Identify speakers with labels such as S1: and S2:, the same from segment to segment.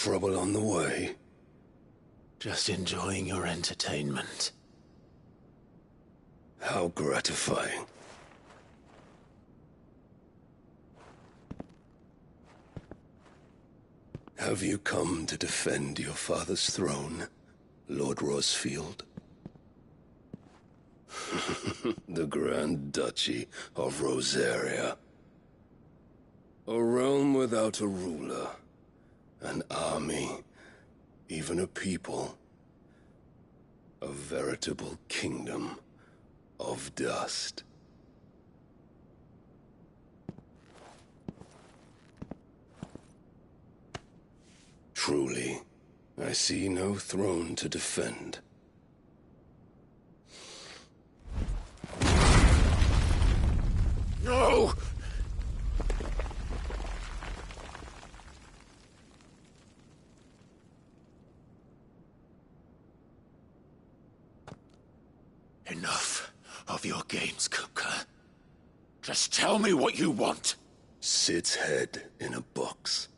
S1: trouble on the way?
S2: Just enjoying your entertainment.
S1: How gratifying. Have you come to defend your father's throne, Lord Rosfield? The Grand Duchy of Rosaria. A realm without a ruler, an army, even a people. A veritable kingdom of dust. Truly, I see no throne to defend.
S2: No! Enough of your games, Kupka. Just tell me what you want.
S1: Sid's head in a box.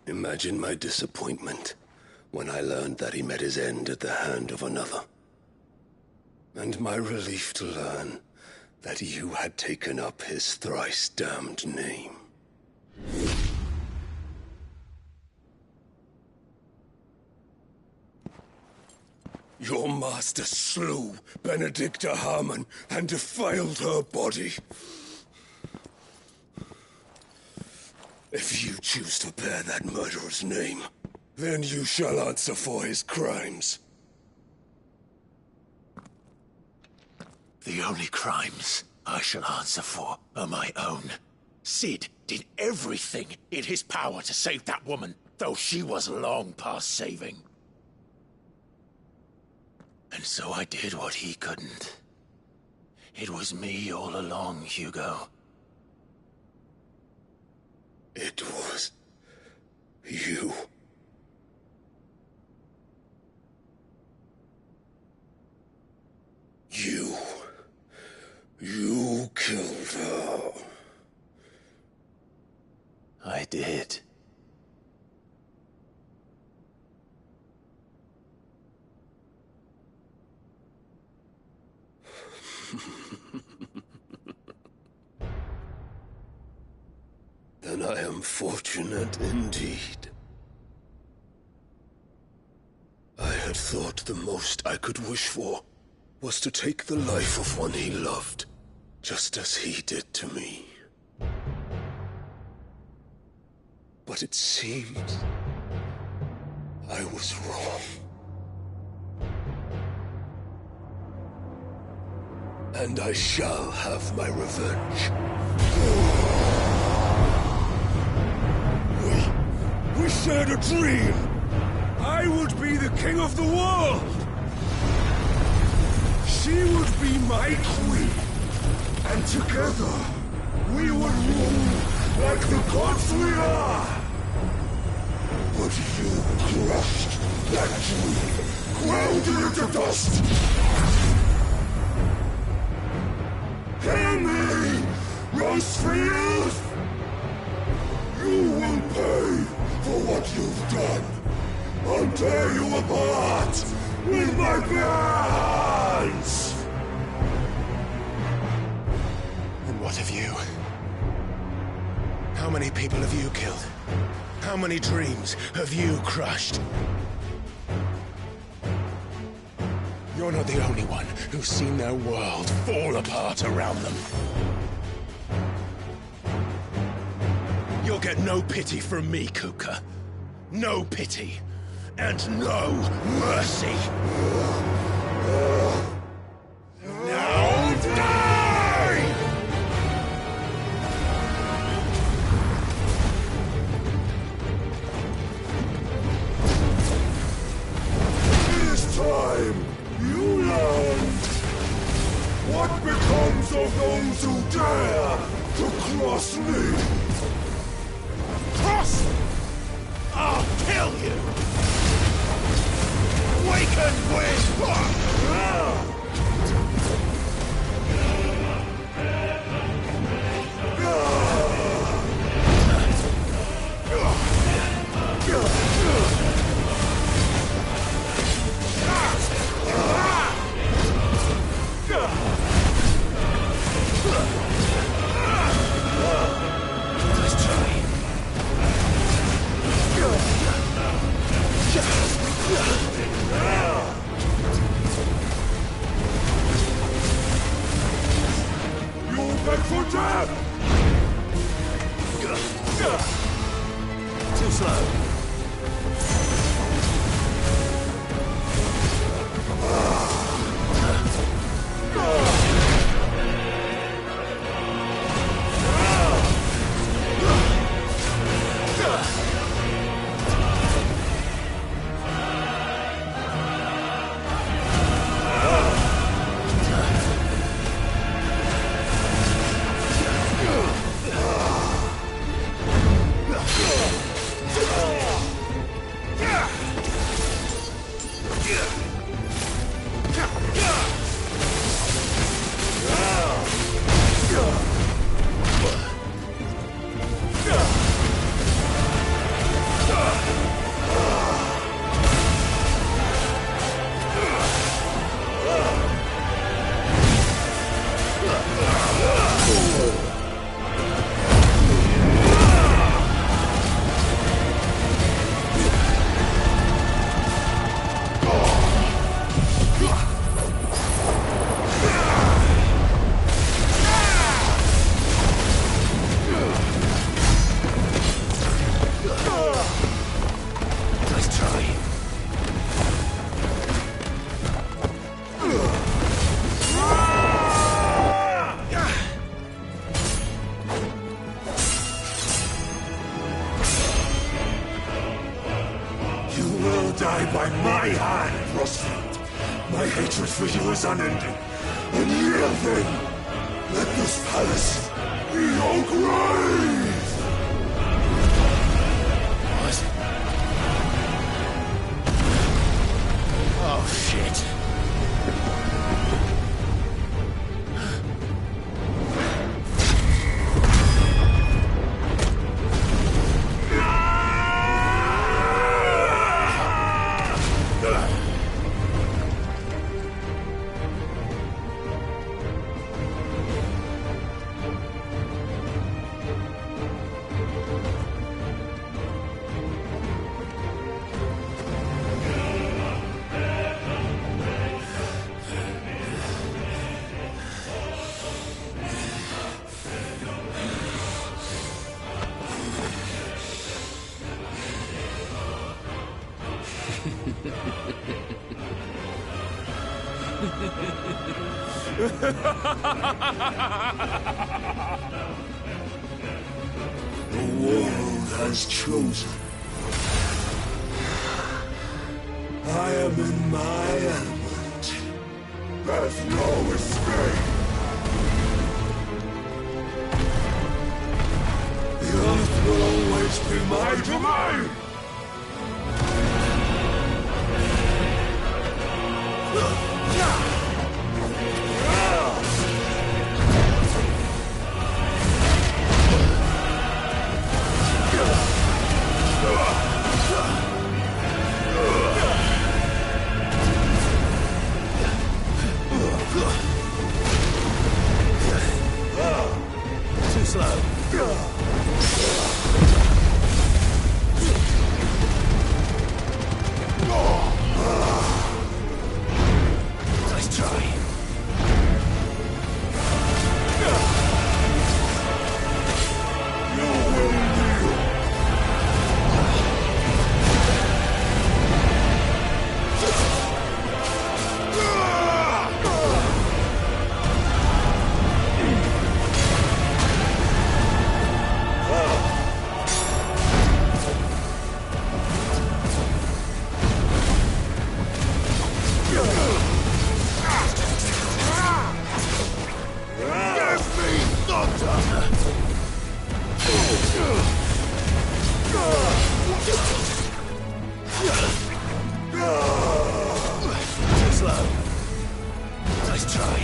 S1: Imagine my disappointment when I learned that he met his end at the hand of another. And my relief to learn that you had taken up his thrice-damned name. Your master slew Benedicta Harmon and defiled her body. If you choose to bear that murderer's name, then you shall answer for his crimes.
S2: The only crimes I shall answer for are my own. Sid did everything in his power to save that woman, though she was long past saving. And so I did what he couldn't. It was me all along, Hugo.
S1: It was you. You killed her.
S2: I did.
S1: Then I am fortunate indeed. I had thought the most I could wish for was to take the life of one he loved, just as he did to me. But it seems I was wrong. And I shall have my revenge. We shared a dream! I would be the king of the world! She would be my queen! And together, we would rule like the gods we are! But you crushed that dream, ground it into dust! Hear me, Rosefield! You will pay for what you've done. I'll tear you apart with my bare hands!
S2: And what of you? How many people have you killed? How many dreams have you crushed? You're not the only one who's seen their world fall apart around them. You'll get no pity from me, Kupka. No pity. And no mercy. Now die!
S1: This time, you learn what becomes of those who dare to cross me.
S2: Cross! I'll kill you! Awaken with... Too slow.
S1: Die by my hand, Rosfield. My hatred for you is unending. And here then, let this palace be your grave!
S2: What? Oh, shit.
S1: The world has chosen. I am in my element. There's no escape. The earth will always be my domain.
S2: Too slow. Nice try. Too slow. Nice try.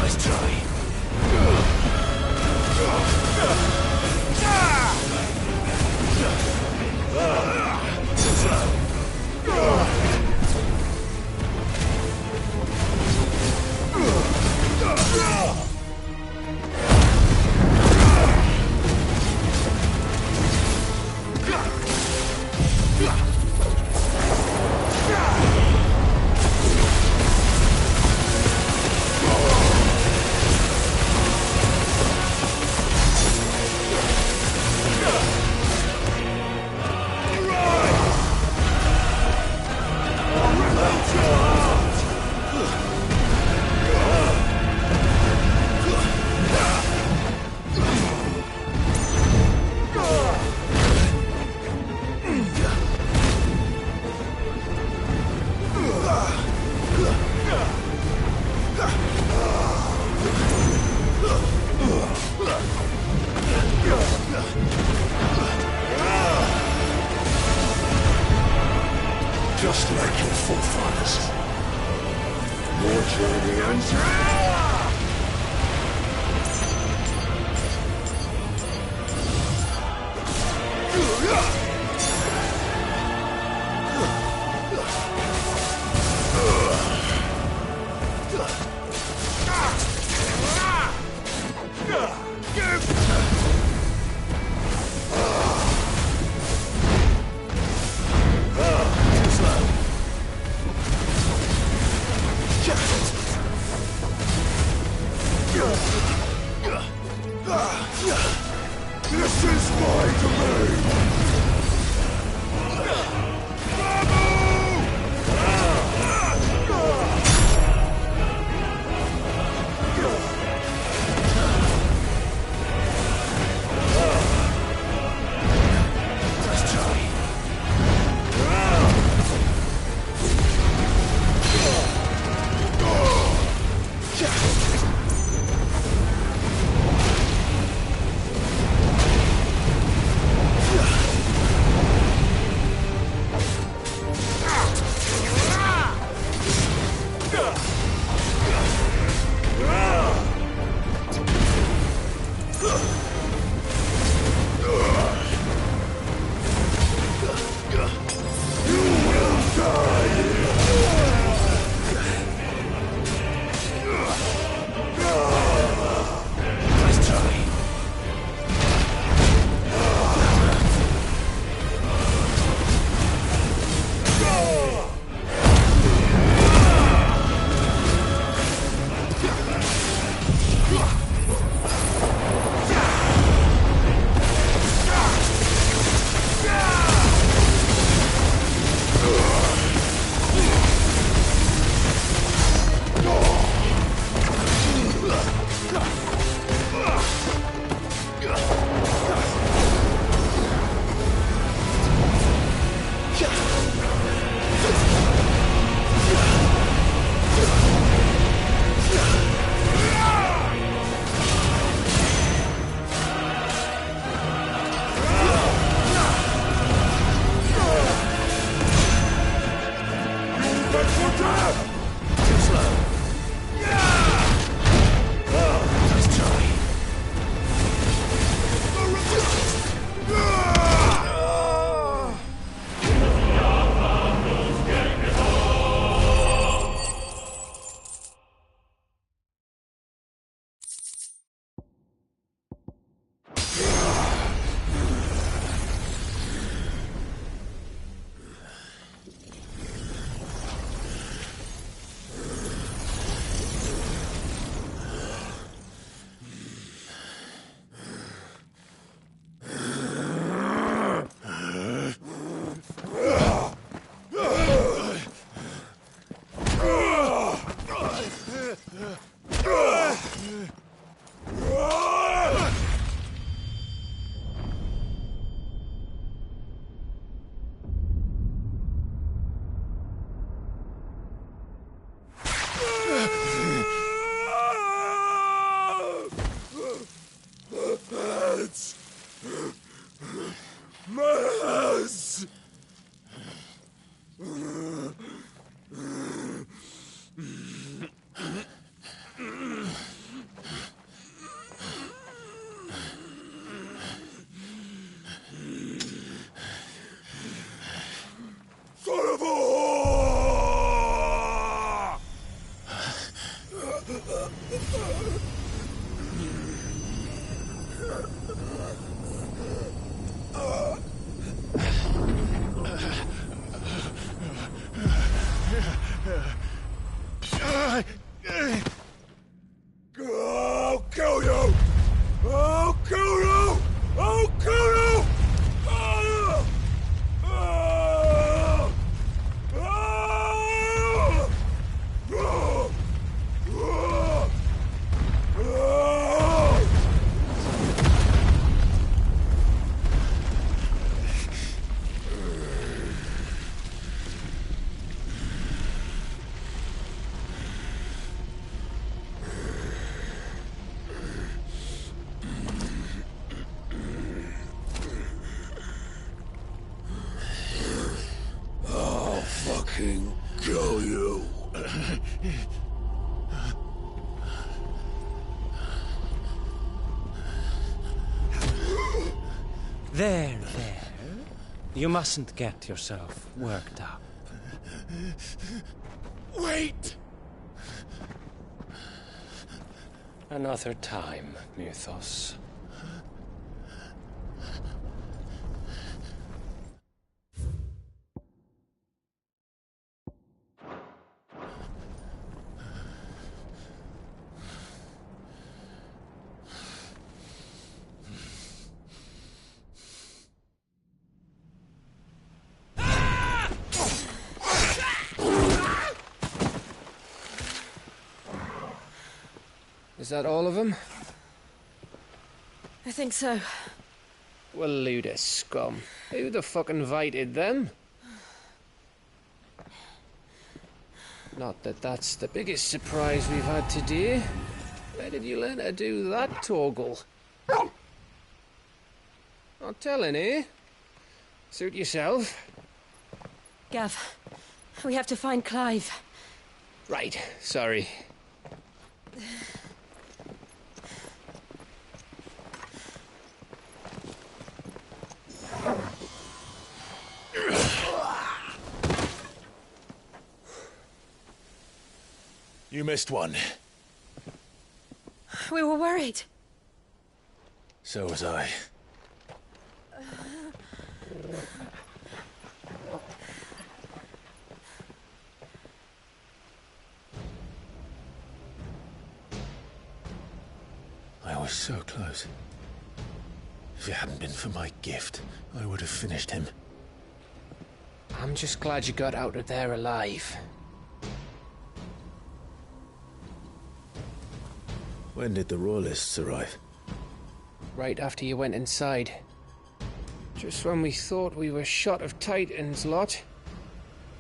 S2: Nice try.
S1: Just like your forefathers. More journey and Son of a whore! I'll kill you! I'll kill you! I'll kill you! Ah! Ah! Ah! Ah! Ah! Ah! I'll fucking kill you.
S3: There. You mustn't get yourself worked up.
S2: Wait!
S3: Another time, Mythos. Is that all of them?
S4: I think so.
S3: Well, load of scum. Who the fuck invited them? Not that that's the biggest surprise we've had today. Where did you learn to do that, Torgal? Not telling, eh? Suit yourself.
S4: Gav, we have to find Clive.
S3: Right, sorry.
S2: You missed one.
S4: We were worried.
S2: So was I. I was so close. If it hadn't been for my gift, I would have finished him.
S3: I'm just glad you got out of there alive.
S2: When did the Royalists arrive?
S3: Right after you went inside. Just when we thought we were shot of Titans, lot.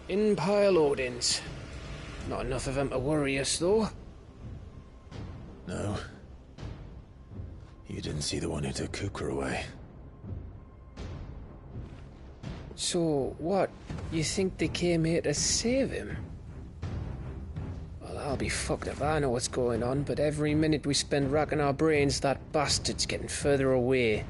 S3: In pile Odins. Not enough of them to worry us, though.
S2: No. You didn't see the one who took Kupka away.
S3: So, what? You think they came here to save him? Well, I'll be fucked if I know what's going on, but every minute we spend racking our brains, that bastard's getting further away.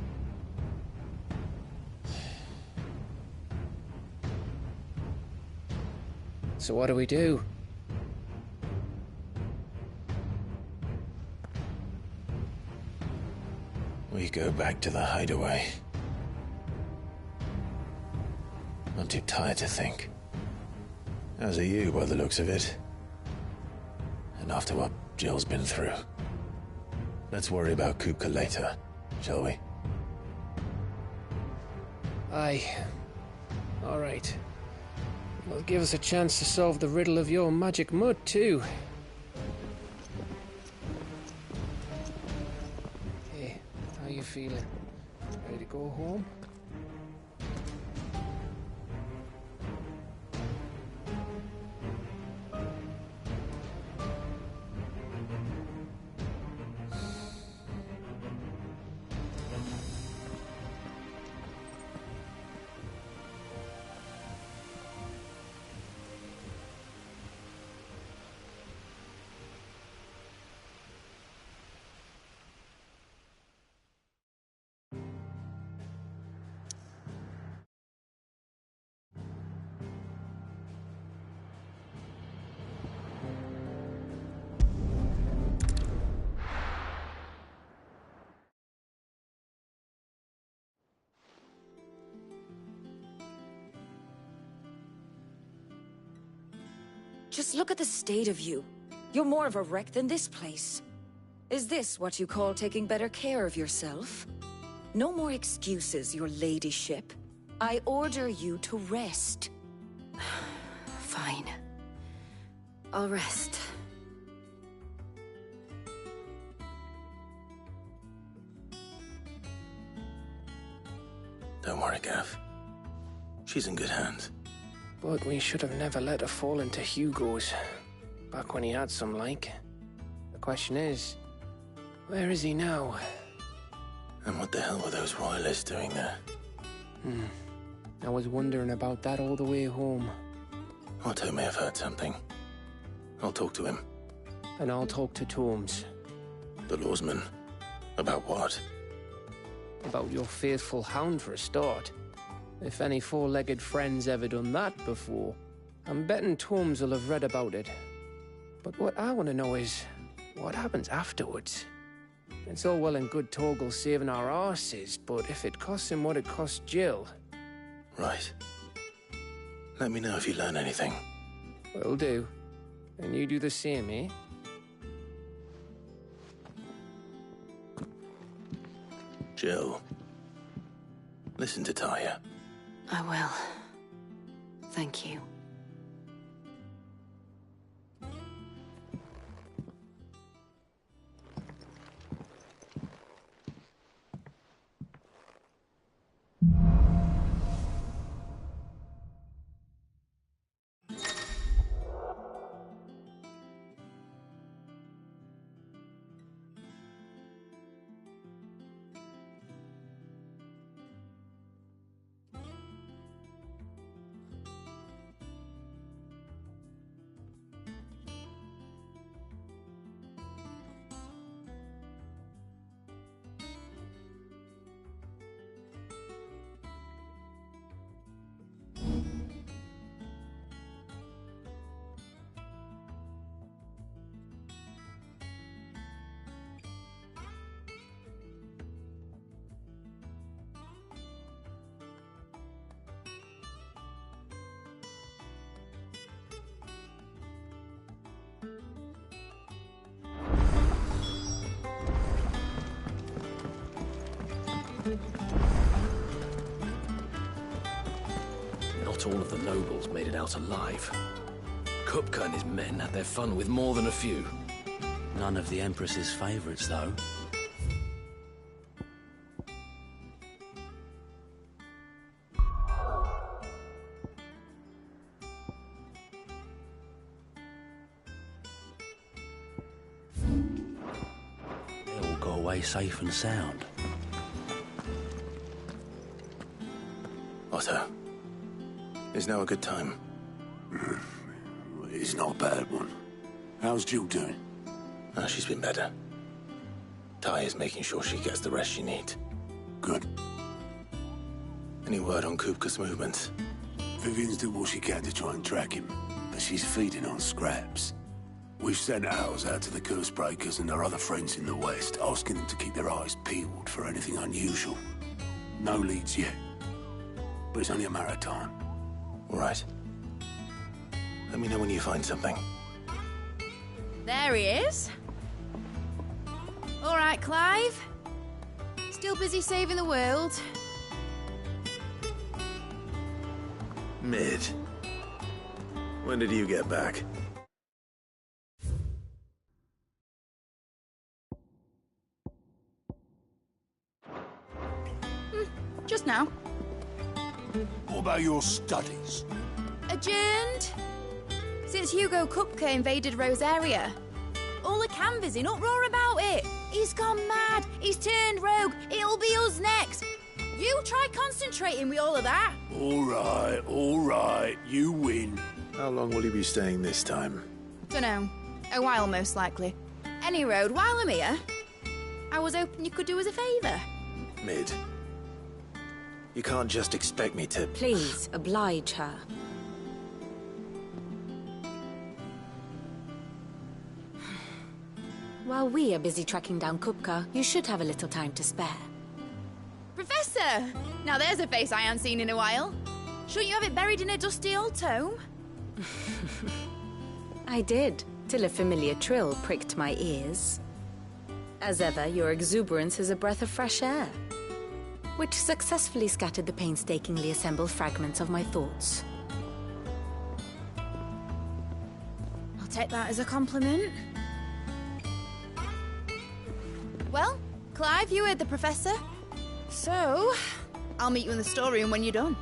S3: So what do we do?
S2: We go back to the hideaway. I'm too tired to think. As are you, by the looks of it. And after what Jill's been through. Let's worry about Kupka later, shall we?
S3: Aye. All right. It'll give us a chance to solve the riddle of your magic mud, too. Hey, how you feeling? Ready to go home?
S4: Just look at the state of you. You're more of a wreck than this place. Is this what you call taking better care of yourself? No more excuses, your ladyship. I order you to rest. Fine. I'll rest.
S2: Don't worry, Gav. She's in good hands.
S3: But we should have never let her fall into Hugo's. Back when he had some like. The question is, where is he now?
S2: And what the hell were those royalists doing there?
S3: I was wondering about that all the way home.
S2: Otto may have heard something. I'll talk to him.
S3: And I'll talk to Tomes.
S2: The lawsman. About what?
S3: About your faithful hound for a start. If any four-legged friend's ever done that before, I'm betting Tomes will have read about it. But what I want to know is, what happens afterwards? It's all well and good Torgal saving our arses, but if it costs him what it cost Jill...
S2: Right. Let me know if you learn anything.
S3: Will do. And you do the same, eh?
S2: Jill. Listen to Taya.
S4: I will. Thank you.
S5: Not all of the nobles made it out alive. Kupka and his men had their fun with more than a few.
S6: None of the Empress's favorites, though. They all got away safe and sound.
S2: Otto. Is now a good time?
S1: It's not a bad one. How's Jill doing?
S2: Oh, she's been better. Taya's making sure she gets the rest she needs.
S1: Good.
S2: Any word on Kupka's movements?
S1: Vivian's doing what she can to try and track him, but she's feeding on scraps. We've sent ours out to the Cursebreakers and our other friends in the West, asking them to keep their eyes peeled for anything unusual. No leads yet, but it's only a matter of time.
S2: All right. Let me know when you find something.
S7: There he is. All right, Clive. Still busy saving the world.
S2: Mid. When did you get back?
S7: Just now.
S1: What about your studies?
S7: Adjourned. Since Hugo Kupka invaded Rosaria. All the canvassing in uproar about it. He's gone mad. He's turned rogue. It'll be us next. You try concentrating with all of that.
S1: All right, you win.
S2: How long will you be staying this time?
S7: Dunno. A while, most likely. Any road, while I'm here, I was hoping you could do us a favour.
S2: Mid. You can't just expect me to...
S4: Please, oblige her. While we are busy tracking down Kupka, you should have a little time to spare.
S7: Professor! Now there's a face I haven't seen in a while. Shouldn't you have it buried in a dusty old tome?
S4: I did, till a familiar trill pricked my ears. As ever, your exuberance is a breath of fresh air, which successfully scattered the painstakingly assembled fragments of my thoughts.
S7: I'll take that as a compliment. Well, Clive, you heard the Professor. So, I'll meet you in the storeroom when you're done.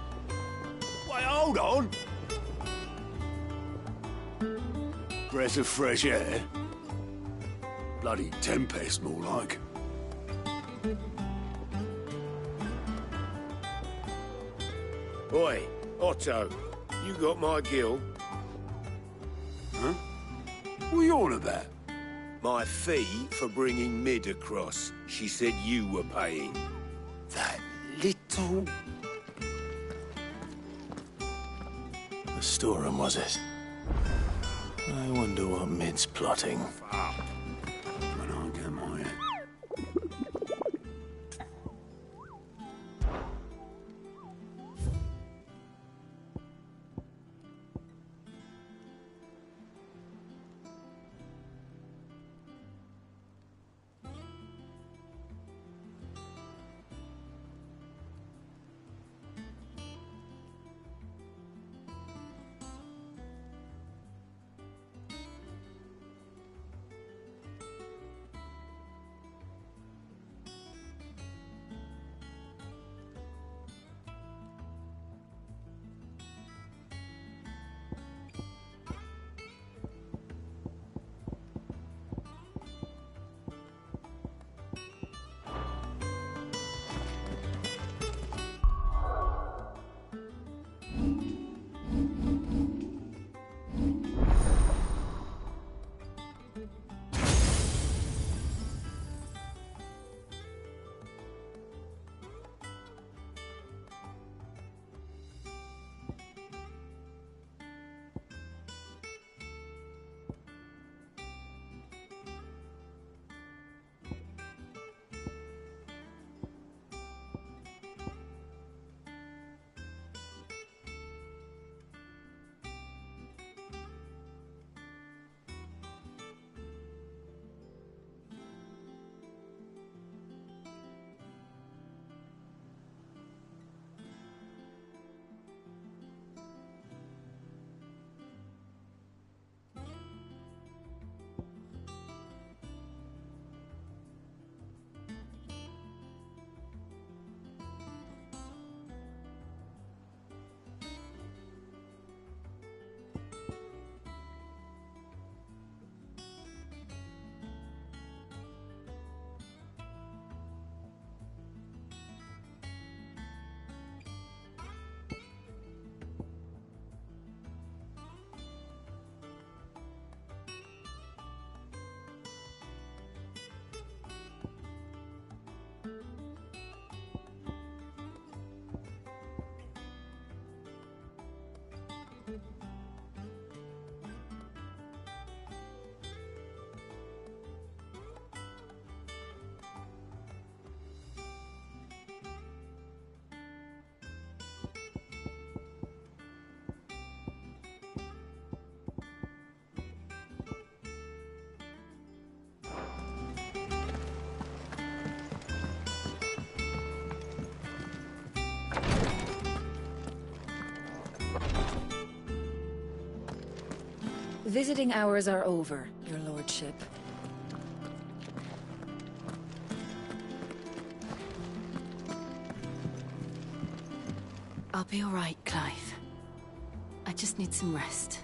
S1: Wait, hold on! Breath of fresh air? Bloody tempest, more like.
S8: Oi, Otto, you got my gill?
S1: Huh? What are you on about?
S8: My fee for bringing Mid across. She said you were paying.
S1: That little...
S2: The storeroom, was it? I wonder what Mid's plotting.
S1: When I get my head.
S4: Visiting hours are over, your lordship. I'll be all right, Clive. I just need some rest.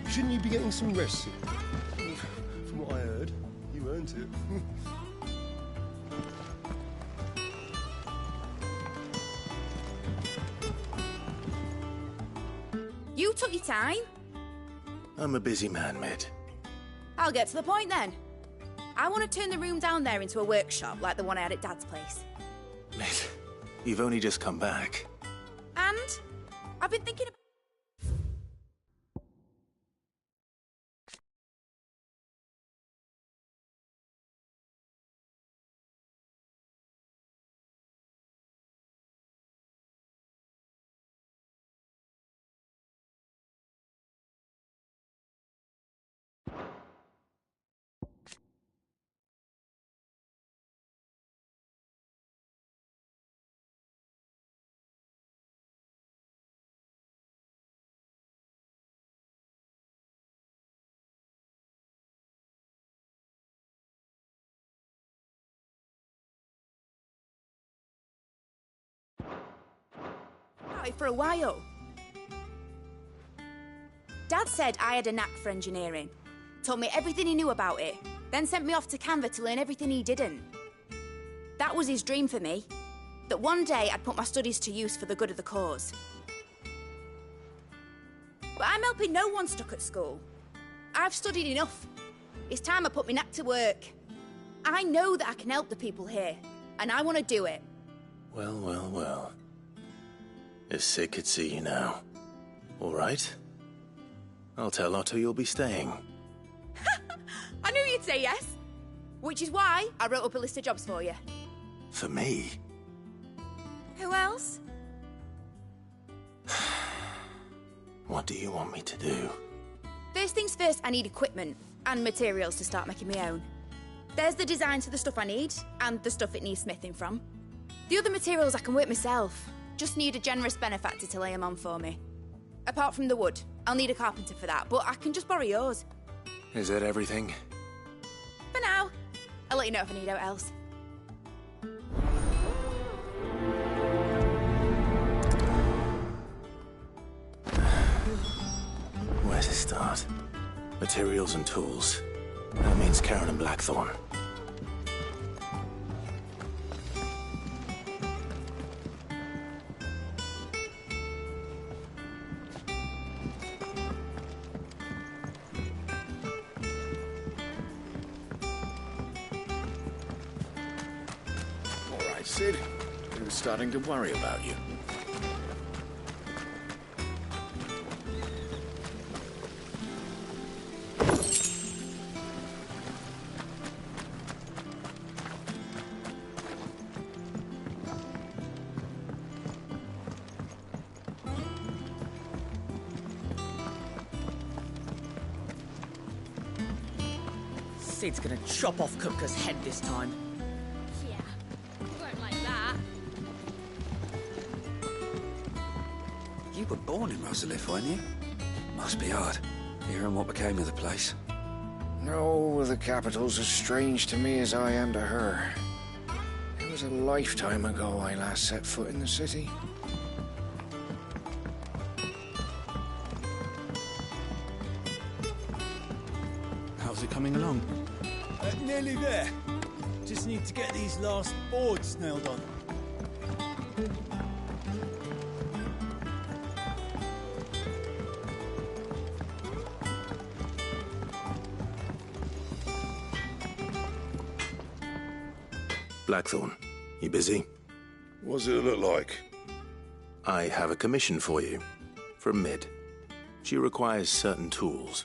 S9: Shouldn't you be getting some rest soon? From what I heard, you earned it.
S7: You took your time.
S2: I'm a busy man, Mid.
S7: I'll get to the point then. I want to turn the room down there into a workshop like the one I had at Dad's place.
S2: Mid, you've only just come back.
S7: And I've been thinking about... it for a while. Dad said I had a knack for engineering. Told me everything he knew about it, then sent me off to Canva to learn everything he didn't. That was his dream for me, that one day I'd put my studies to use for the good of the cause. But I'm helping no one stuck at school. I've studied enough. It's time I put my knack to work. I know that I can help the people here, and I want to do it.
S2: Well, well, well. If Sid could see you now. All right. I'll tell Otto you'll be staying.
S7: I knew you'd say yes. Which is why I wrote up a list of jobs for you.
S2: For me?
S7: Who else?
S2: What do you want me to do?
S7: First things first, I need equipment and materials to start making my own. There's the designs for the stuff I need, and the stuff it needs smithing from. The other materials I can work myself. Just need a generous benefactor to lay them on for me. Apart from the wood, I'll need a carpenter for that, but I can just borrow yours.
S2: Is that everything?
S7: For now. I'll let you know if I need out else.
S2: Where to start? Materials and tools. That means Karen and Blackthorn.
S10: Sid, we were starting to worry about you.
S11: Sid's gonna chop off Kupka's head this time.
S12: You were born in Rosalith, weren't you? Must be hard, hearing what became of the place.
S3: No, the capital's as strange to me as I am to her. It was a lifetime ago I last set foot in the city.
S6: How's it coming along?
S13: Nearly there. Just need to get these last boards nailed on.
S2: Blackthorn, you busy?
S1: What does it look like?
S2: I have a commission for you. From Mid. She requires certain tools.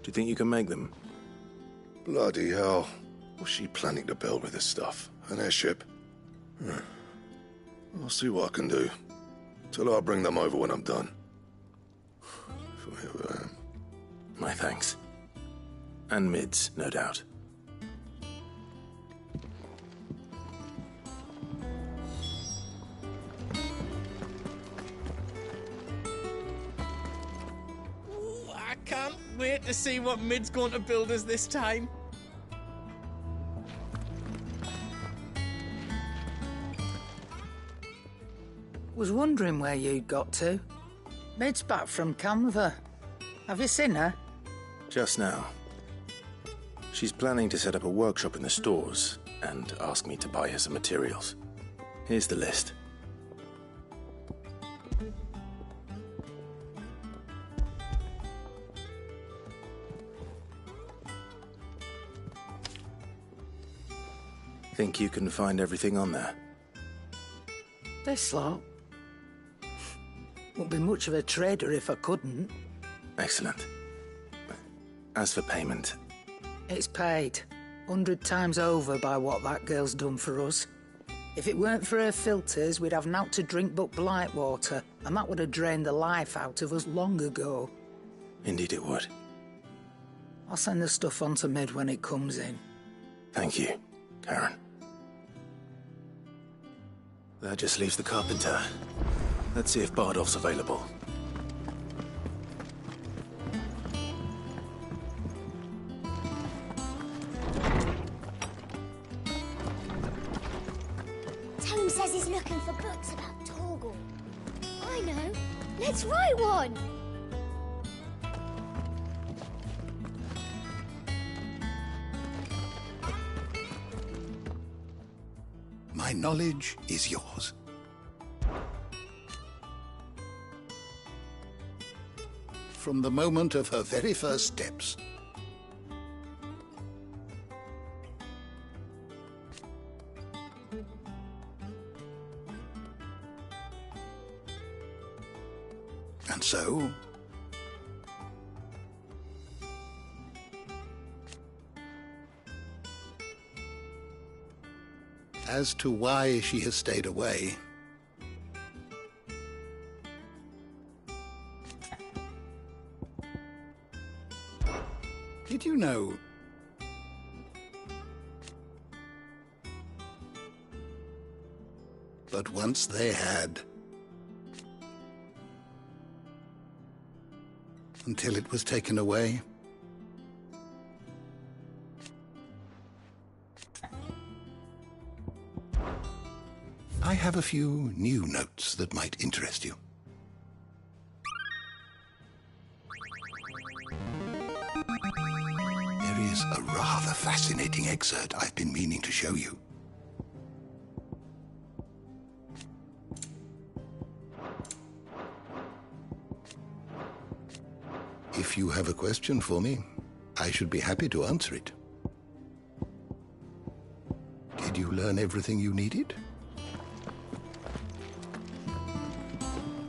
S2: Do you think you can make them?
S1: Bloody hell. What's she planning to build with this stuff? An airship? I'll see what I can do. Tell her I'll bring them over when I'm done. For here I am.
S2: My thanks. And Mid's, no doubt.
S11: Ooh, I can't wait to see what Mid's going to build us this time.
S14: Was wondering where you'd got to. Mid's back from Canva. Have you seen her?
S2: Just now. She's planning to set up a workshop in the stores and ask me to buy her some materials. Here's the list.
S10: Think you can find everything on there?
S14: This lot? Wouldn't be much of a trader if I couldn't.
S10: Excellent. As for payment...
S14: It's paid. 100 times over by what that girl's done for us. If it weren't for her filters, we'd have naught to drink but blight water, and that would have drained the life out of us long ago.
S10: Indeed it would.
S14: I'll send the stuff on to Mid when it comes in.
S10: Thank you, Karen. That just leaves the carpenter. Let's see if Bardolph's available.
S15: Tome says he's looking for books about Torgal. I know. Let's write one.
S1: My knowledge is yours. From the moment of her very first steps. And so, as to why she has stayed away, did you know that once they had, until it was taken away? I have a few new notes that might interest you. There is a rather fascinating excerpt I've been meaning to show you. If you have a question for me, I should be happy to answer it. Did you learn everything you needed?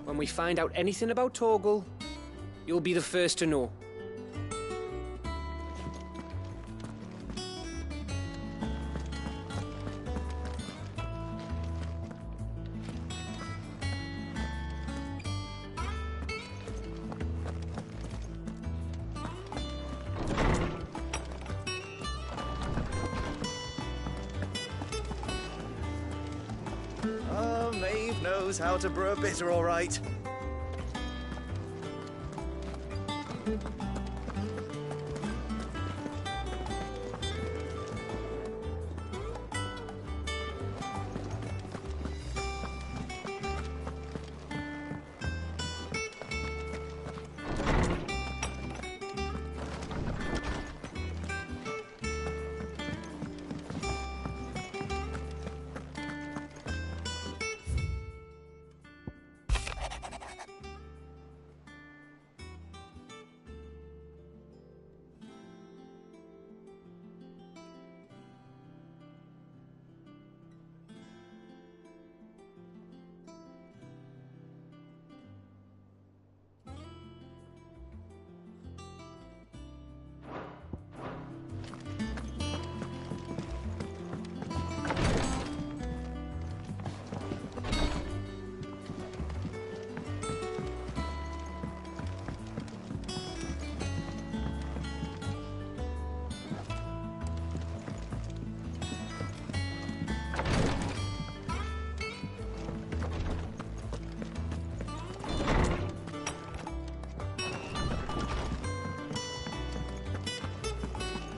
S3: When we find out anything about Torgal, you'll be the first to know.
S11: Maeve knows how to brew a bitter, all right.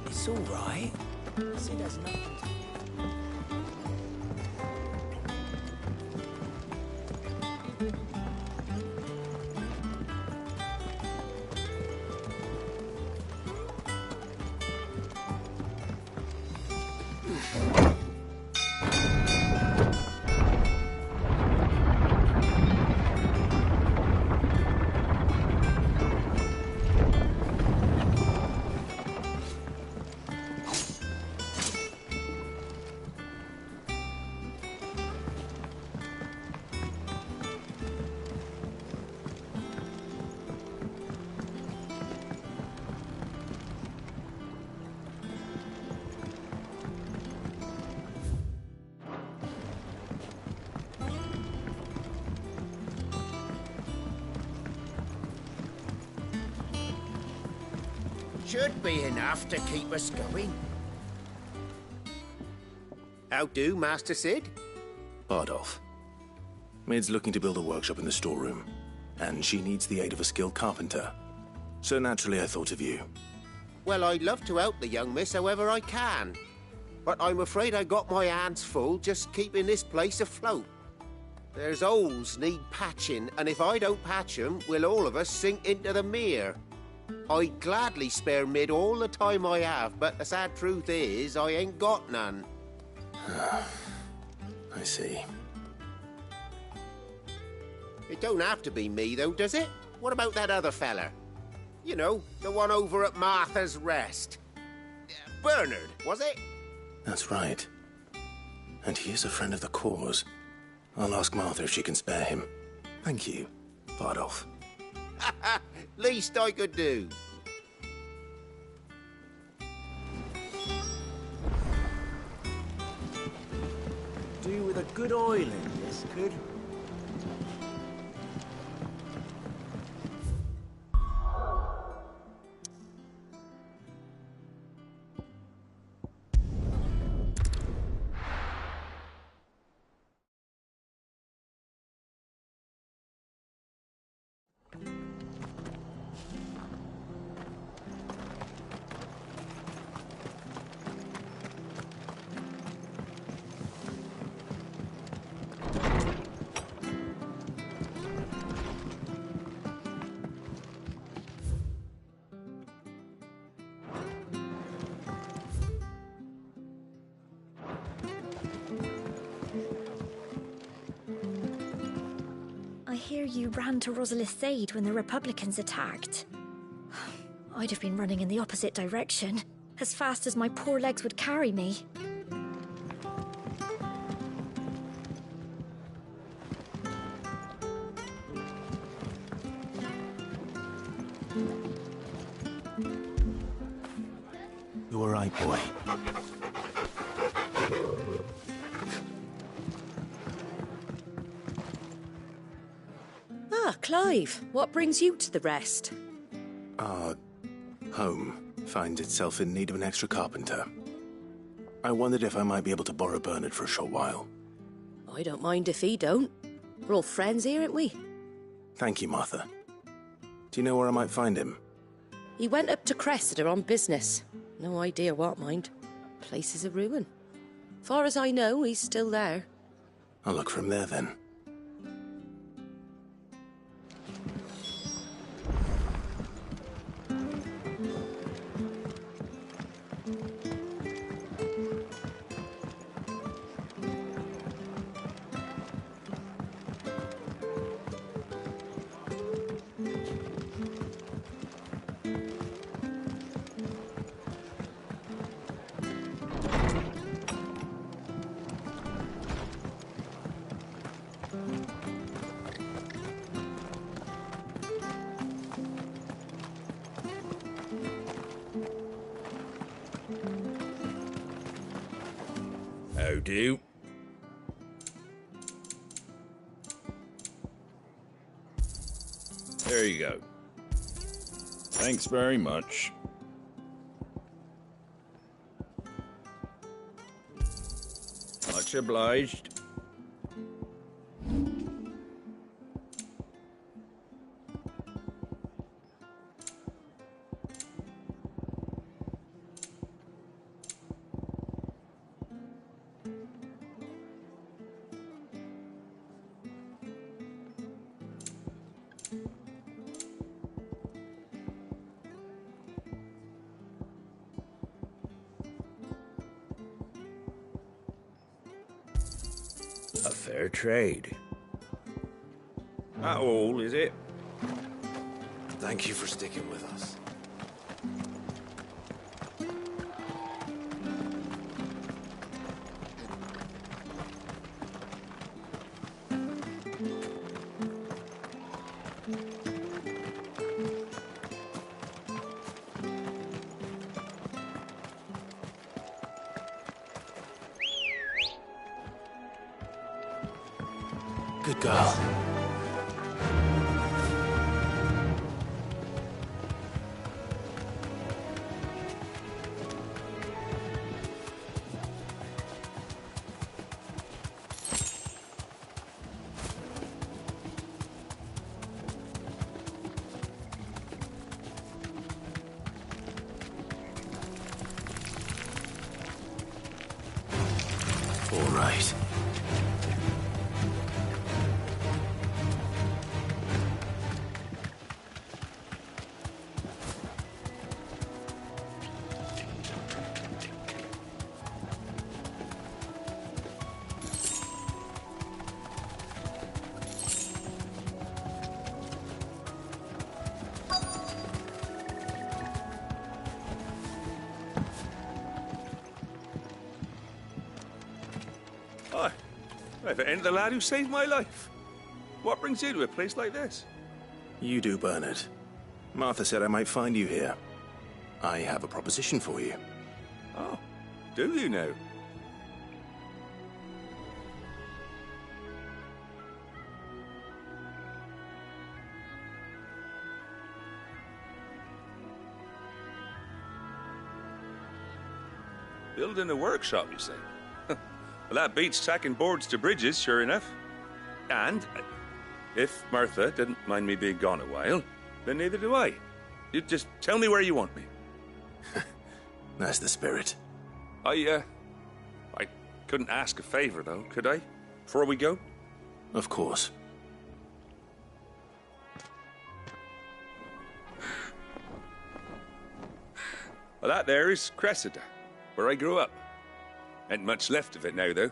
S14: It's all right. See, there's nothing to...
S16: should be enough to keep us going.
S8: How do, Master Cid?
S10: Bardolph. Mid's looking to build a workshop in the storeroom, and she needs the aid of a skilled carpenter. So naturally I thought of you.
S8: Well, I'd love to help the young miss however I can. But I'm afraid I got my hands full just keeping this place afloat. There's holes need patching, and if I don't patch them, will all of us sink into the mere. I'd gladly spare Mid all the time I have, but the sad truth is, I ain't got none.
S10: I see.
S8: It don't have to be me, though, does it? What about that other fella? You know, the one over at Martha's Rest. Bernard, was it?
S10: That's right. And he is a friend of the cause. I'll ask Martha if she can spare him. Thank you, Bardolph.
S8: Least I could do.
S13: Do with a good oiling, this could.
S15: I hear you ran to Rosalith's when the Republicans attacked. I'd have been running in the opposite direction, as fast as my poor legs would carry me.
S10: You all right, boy?
S17: Ah, Clive, what brings you to the Rest?
S10: Our home finds itself in need of an extra carpenter. I wondered if I might be able to borrow Bernard for a short while.
S17: I don't mind if he don't. We're all friends here, aren't we?
S10: Thank you, Martha. Do you know where I might find him?
S17: He went up to Cressida on business. No idea what, mind. Place is a ruin. Far as I know, he's still there.
S10: I'll look for him there, then.
S11: How do? There you go. Thanks very much. Much obliged. A fair trade. That all, is it?
S10: Thank you for sticking with us. Good girl. right.
S18: Hi. If it ain't the lad who saved my life. What brings you to a place like this?
S10: You do, Bernard. Martha said I might find you here. I have a proposition for you.
S18: Oh, do you now? Building a workshop, you say? Well, that beats tacking boards to bridges, sure enough. And if Martha didn't mind me being gone a while, then neither do I. You just tell me where you want me.
S10: That's the spirit.
S18: I couldn't ask a favor, though, could I? Before we go?
S10: Of course.
S18: Well, that there is Cressida, where I grew up. Ain't much left of it now, though.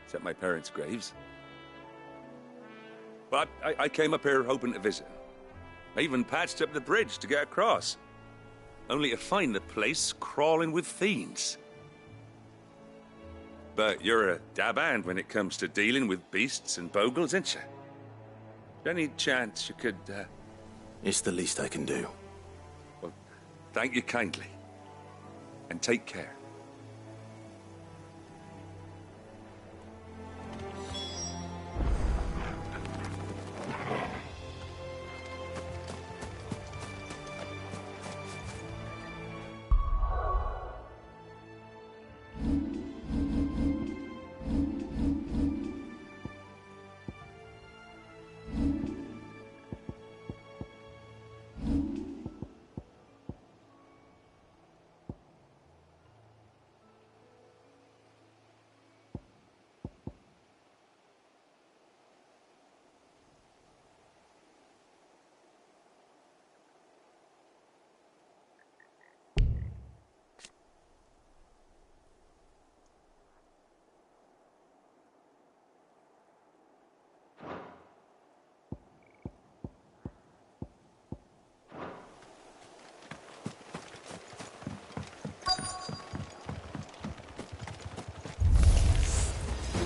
S18: Except my parents' graves. But I came up here hoping to visit. I even patched up the bridge to get across. Only to find the place crawling with fiends. But you're a dab hand when it comes to dealing with beasts and bogles, ain't you? Any chance you could,
S10: It's the least I can do.
S18: Well, thank you kindly. And take care.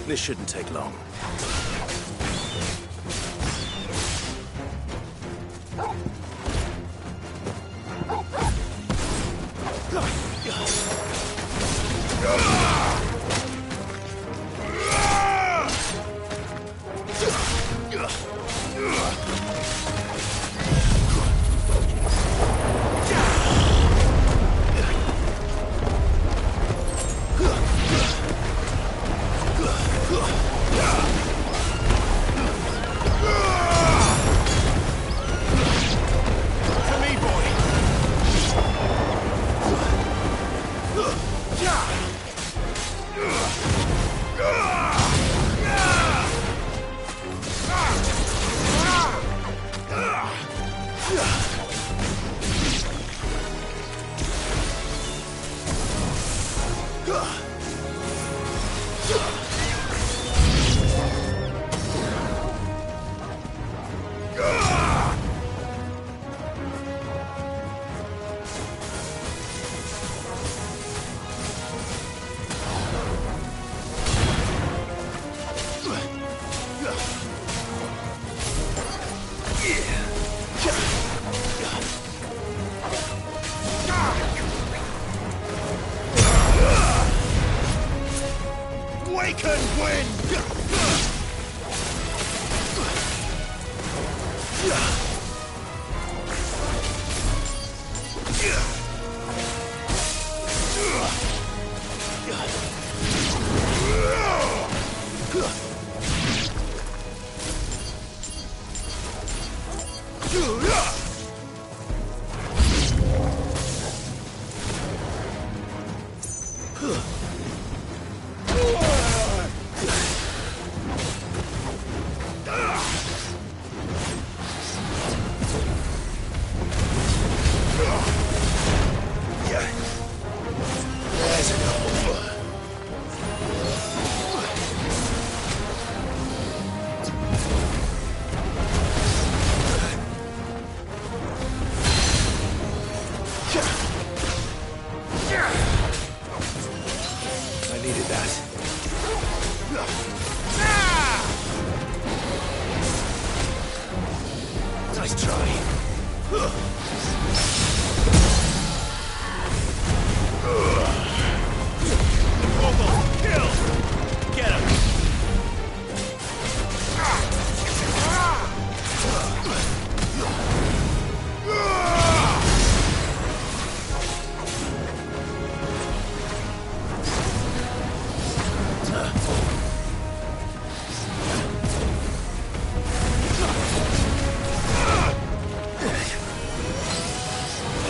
S10: This shouldn't take long.
S2: There's a couple. I needed that. Nice try.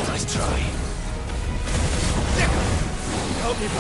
S2: Nice try. Help me, boy.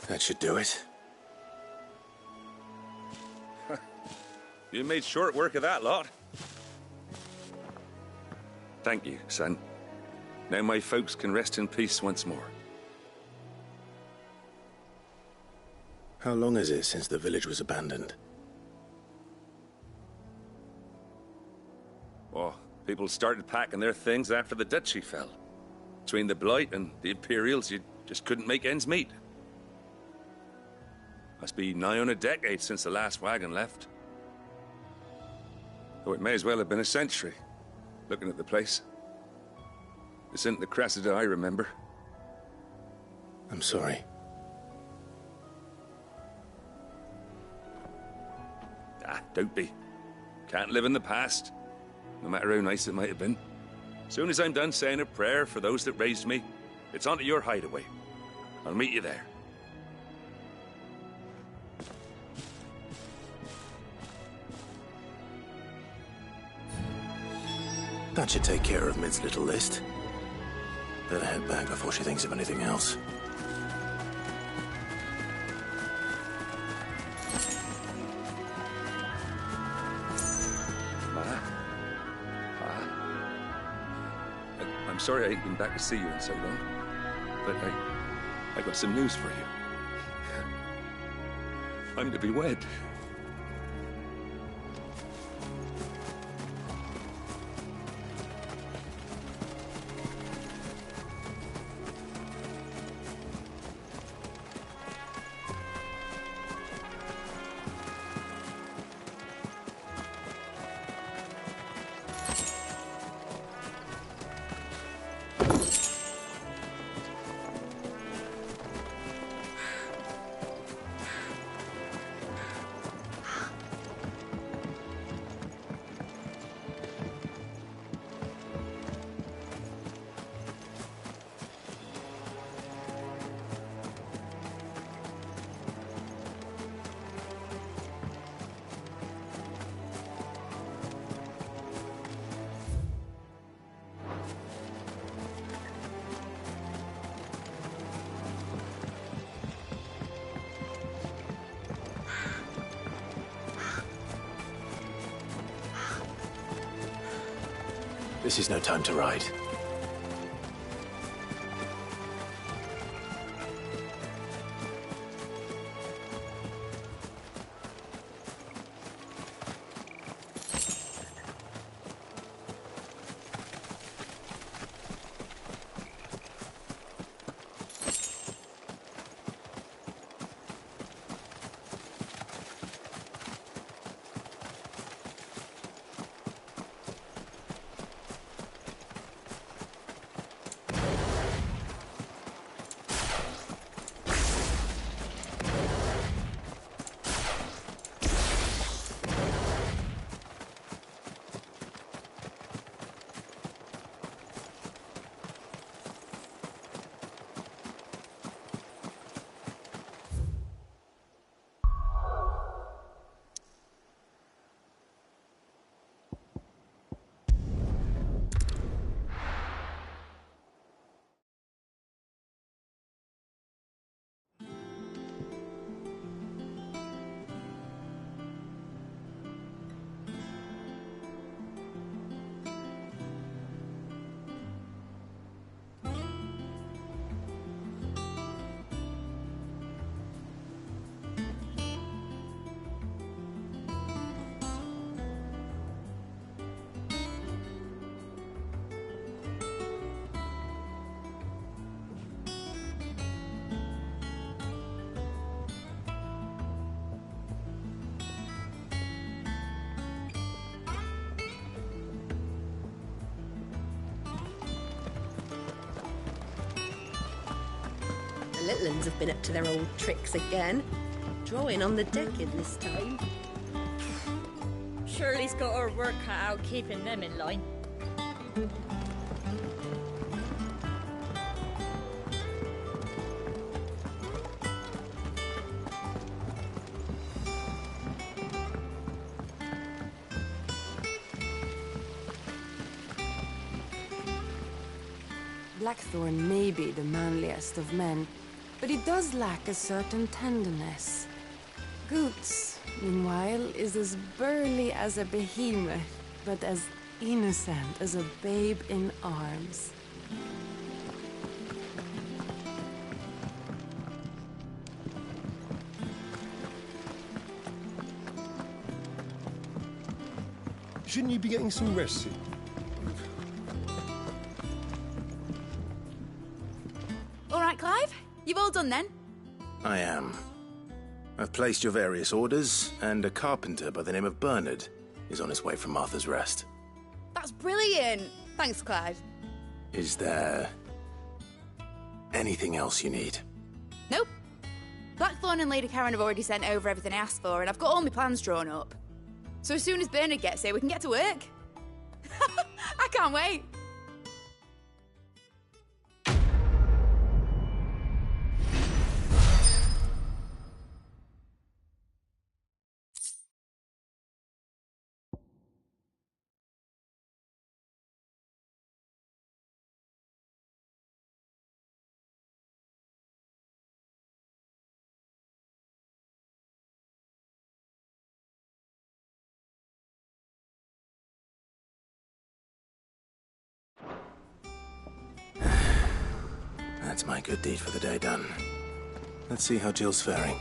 S2: That should do it.
S18: You made short work of that lot. Thank you, son. Now my folks can rest in peace once more.
S10: How long is it since the village was abandoned?
S18: Oh, people started packing their things after the duchy fell. Between the Blight and the Imperials, you just couldn't make ends meet. Must be nigh on a decade since the last wagon left. Though it may as well have been a century, looking at the place. This isn't the Cressida I remember.
S10: I'm sorry.
S18: Don't be. Can't live in the past, no matter how nice it might have been. Soon as I'm done saying a prayer for those that raised me, it's on to your hideaway. I'll meet you there.
S10: That should take care of Mid's little list. Better head back before she thinks of anything else.
S18: I'm sorry I ain't been back to see you in so long, but I got some news for you. I'm to be wed.
S10: This is no time to ride.
S17: little uns have been up to their old tricks again. Drawing on the decking this time.
S15: Shirley's got her work cut out keeping them in line.
S19: Blackthorn may be the manliest of men, but he does lack a certain tenderness. Goots, meanwhile, is as burly as a behemoth, but as innocent as a babe in arms.
S9: Shouldn't you be getting some rest soon?
S7: All right, Clive? You've all done then?
S10: I am. I've placed your various orders, and a carpenter by the name of Bernard is on his way from Martha's Rest.
S7: That's brilliant! Thanks, Clive.
S10: Is there anything else you need?
S7: Nope. Blackthorn and Lady Karen have already sent over everything I asked for, and I've got all my plans drawn up. So as soon as Bernard gets here, we can get to work. I can't wait.
S10: That's my good deed for the day done. Let's see how Jill's faring.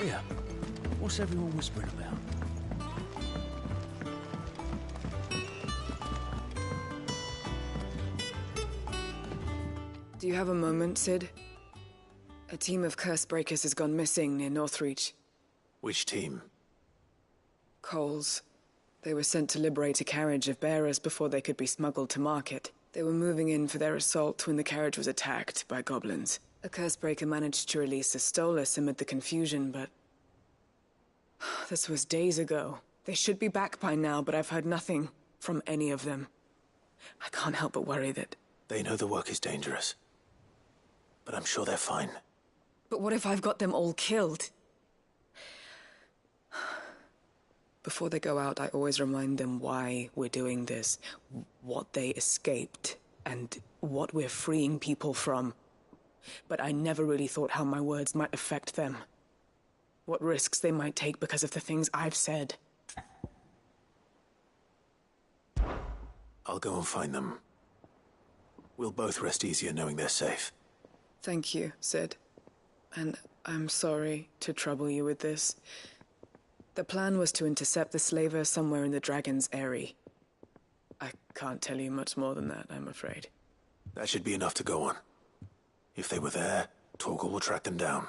S13: Yeah. What's everyone whispering about?
S20: Do you have a moment, Sid? A team of Cursebreakers has gone missing near Northreach.
S10: Which team?
S20: Coles. They were sent to liberate a carriage of bearers before they could be smuggled to market. They were moving in for their assault when the carriage was attacked by goblins. A Cursebreaker managed to release a Stolas amid the confusion, but... this was days ago. They should be back by now, but I've heard nothing from any of them. I can't help but worry that...
S10: They know the work is dangerous. But I'm sure they're fine.
S20: But what if I've got them all killed? Before they go out, I always remind them why we're doing this, what they escaped, and what we're freeing people from. But I never really thought how my words might affect them. What risks they might take because of the things I've said.
S10: I'll go and find them. We'll both rest easier knowing they're safe.
S20: Thank you, Sid. And I'm sorry to trouble you with this. The plan was to intercept the slaver somewhere in the Dragon's Eyrie. I can't tell you much more than that, I'm afraid.
S10: That should be enough to go on. If they were there, Torgal will track them down.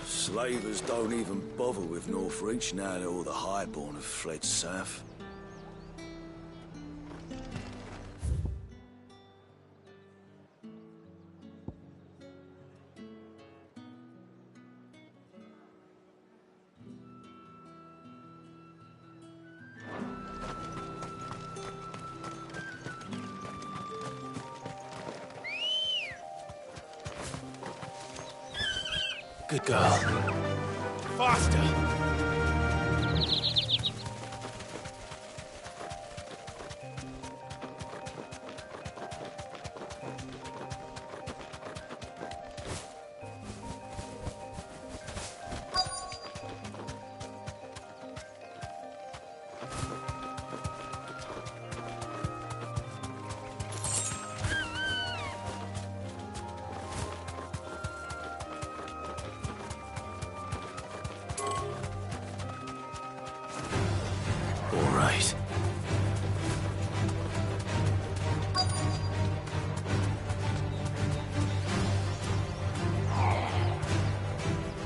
S13: Slavers don't even bother with Northreach now that all the highborn have fled south.
S2: Good girl. Faster!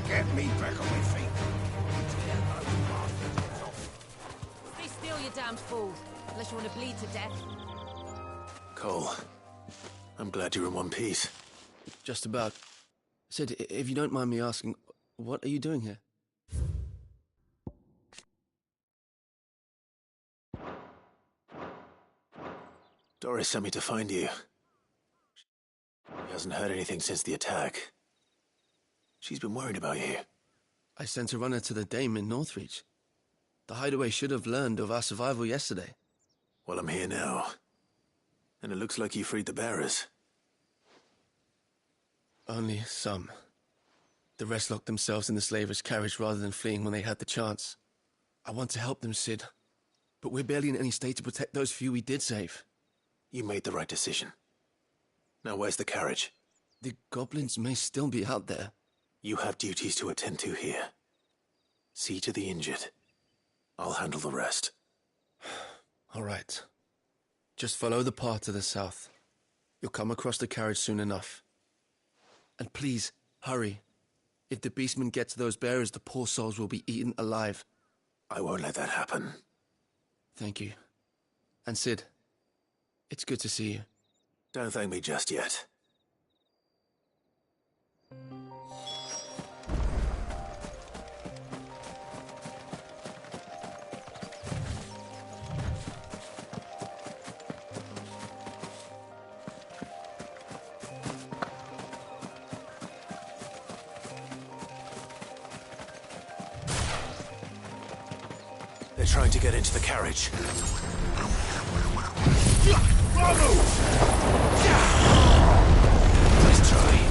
S1: Get me back on my feet.
S19: Stay still, you damned fools. Unless you want to bleed to death.
S10: Cole, I'm glad you're in one piece.
S6: Just about. Sid, if you don't mind me asking, what are you doing here?
S10: Doris sent me to find you. She hasn't heard anything since the attack. She's been worried about you.
S6: I sent a runner to the Dame in Northreach. The Hideaway should have learned of our survival yesterday.
S10: Well, I'm here now. And it looks like you freed the bearers.
S6: Only some. The rest locked themselves in the slaver's carriage rather than fleeing when they had the chance. I want to help them, Sid. But we're barely in any state to protect those few we did save.
S10: You made the right decision. Now where's the carriage?
S6: The goblins may still be out there.
S10: You have duties to attend to here. See to the injured. I'll handle the rest.
S6: All right. Just follow the path to the south. You'll come across the carriage soon enough. And please, hurry. If the beastmen get to those bearers, the poor souls will be eaten alive.
S10: I won't let that happen.
S6: Thank you. And Sid, it's good to see you.
S10: Don't thank me just yet. They're trying to get into the carriage. Nice try.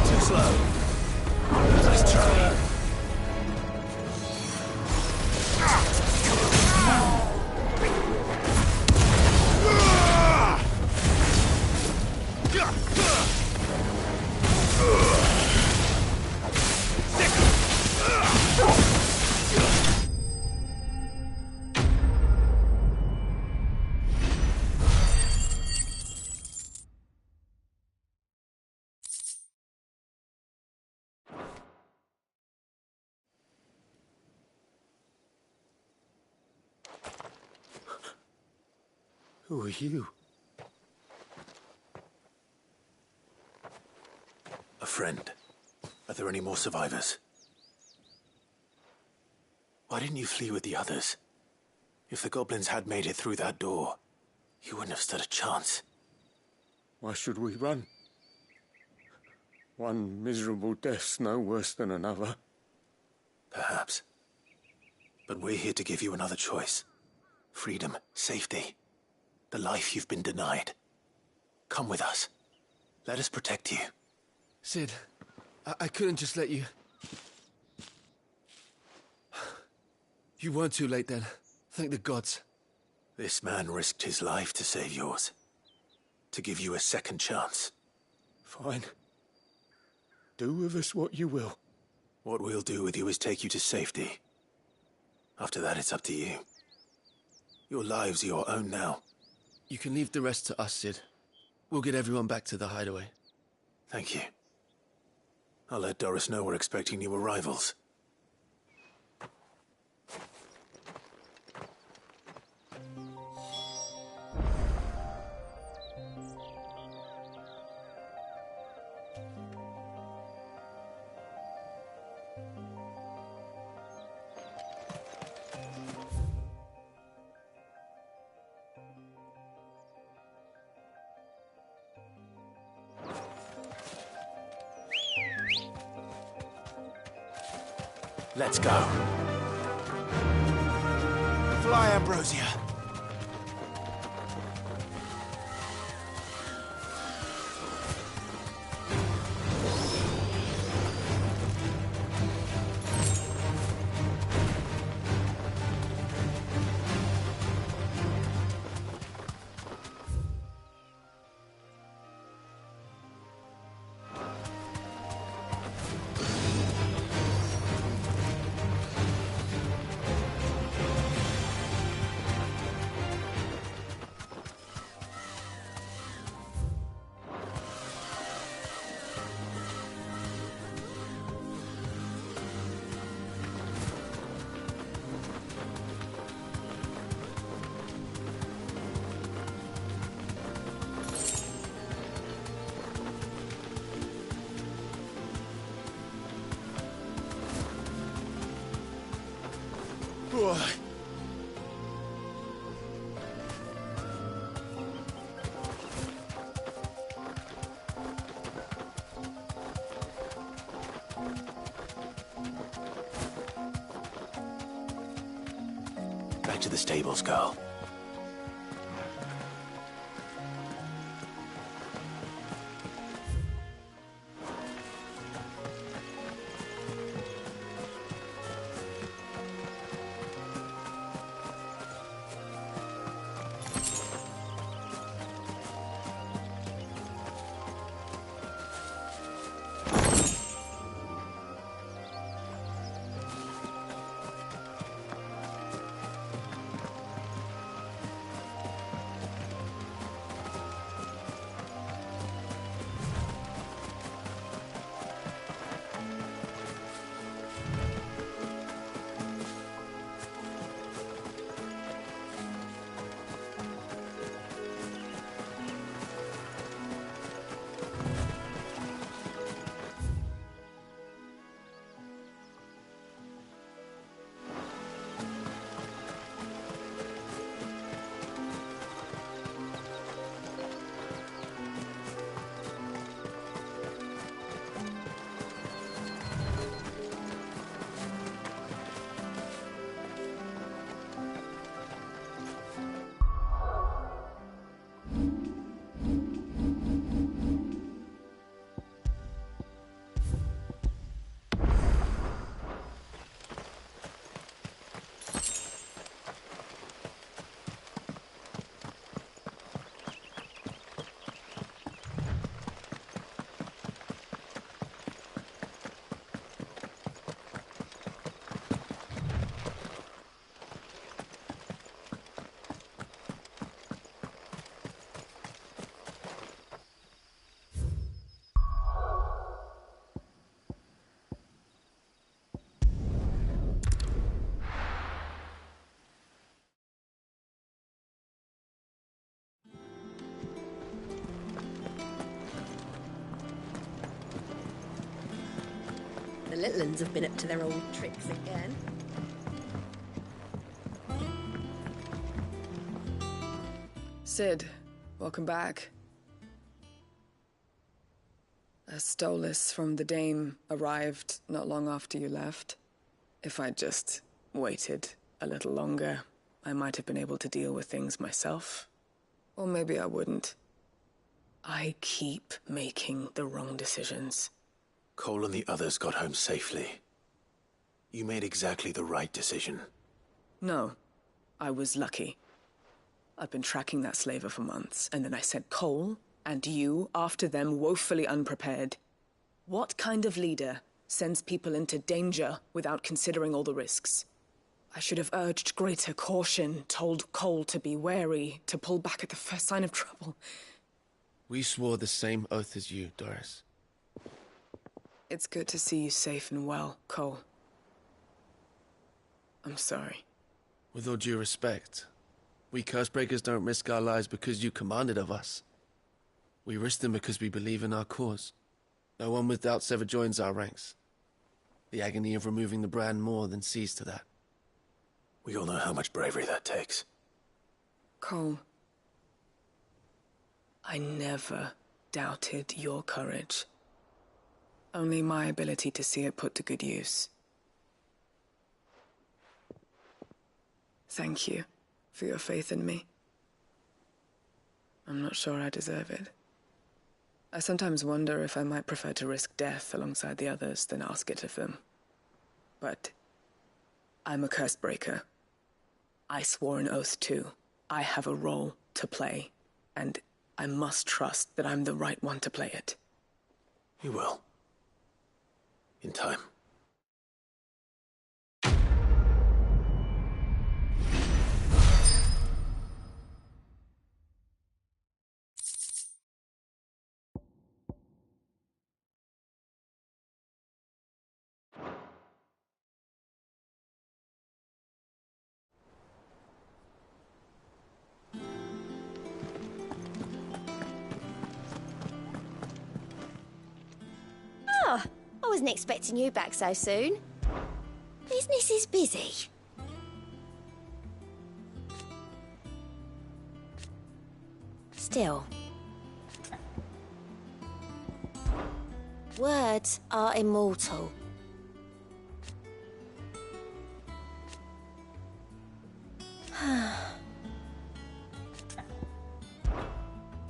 S10: Too slow. Nice try. Who are you?
S2: friend. Are there any more survivors? Why didn't you flee with the others? If the goblins had made it through that door, you wouldn't have stood a chance.
S1: Why should we run? One miserable death's no worse than another.
S2: Perhaps. But we're here to give you another choice. Freedom, safety, the life you've been denied. Come with us. Let us protect you.
S6: Cid, I couldn't just let you... You weren't too late then. Thank the gods.
S2: This man risked his life to save yours. To give you a second chance.
S1: Fine. Do with us what you will.
S2: What we'll do with you is take you to safety. After that, it's up to you. Your lives are your own now.
S6: You can leave the rest to us, Cid. We'll get everyone back to the hideaway.
S2: Thank you. I'll let Doris know we're expecting new arrivals. Let's go. Fly, Ambrosia. Back to the stables, girl.
S17: The little uns have been up to their old tricks again.
S20: Cid, welcome back. A Stolas from the Dame arrived not long after you left. If I'd just waited a little longer, I might have been able to deal with things myself. Or maybe I wouldn't. I keep making the wrong decisions.
S10: Cole and the others got home safely. You made exactly the right decision.
S20: No, I was lucky. I've been tracking that slaver for months, and then I sent Cole and you after them, woefully unprepared. What kind of leader sends people into danger without considering all the risks? I should have urged greater caution, told Cole to be wary, to pull back at the first sign of trouble.
S6: We swore the same oath as you, Doris.
S20: It's good to see you safe and well, Cole. I'm sorry.
S6: With all due respect, we Cursebreakers don't risk our lives because you commanded of us. We risk them because we believe in our cause. No one with doubts ever joins our ranks. The agony of removing the brand more than sees to that.
S10: We all know how much bravery that takes.
S20: Cole, I never doubted your courage. Only my ability to see it put to good use. Thank you for your faith in me. I'm not sure I deserve it. I sometimes wonder if I might prefer to risk death alongside the others than ask it of them. But I'm a Cursebreaker. I swore an oath too. I have a role to play, and I must trust that I'm the right one to play it.
S10: You will. In time.
S15: Oh, I wasn't expecting you back so soon. Business is busy. Still. Words are immortal.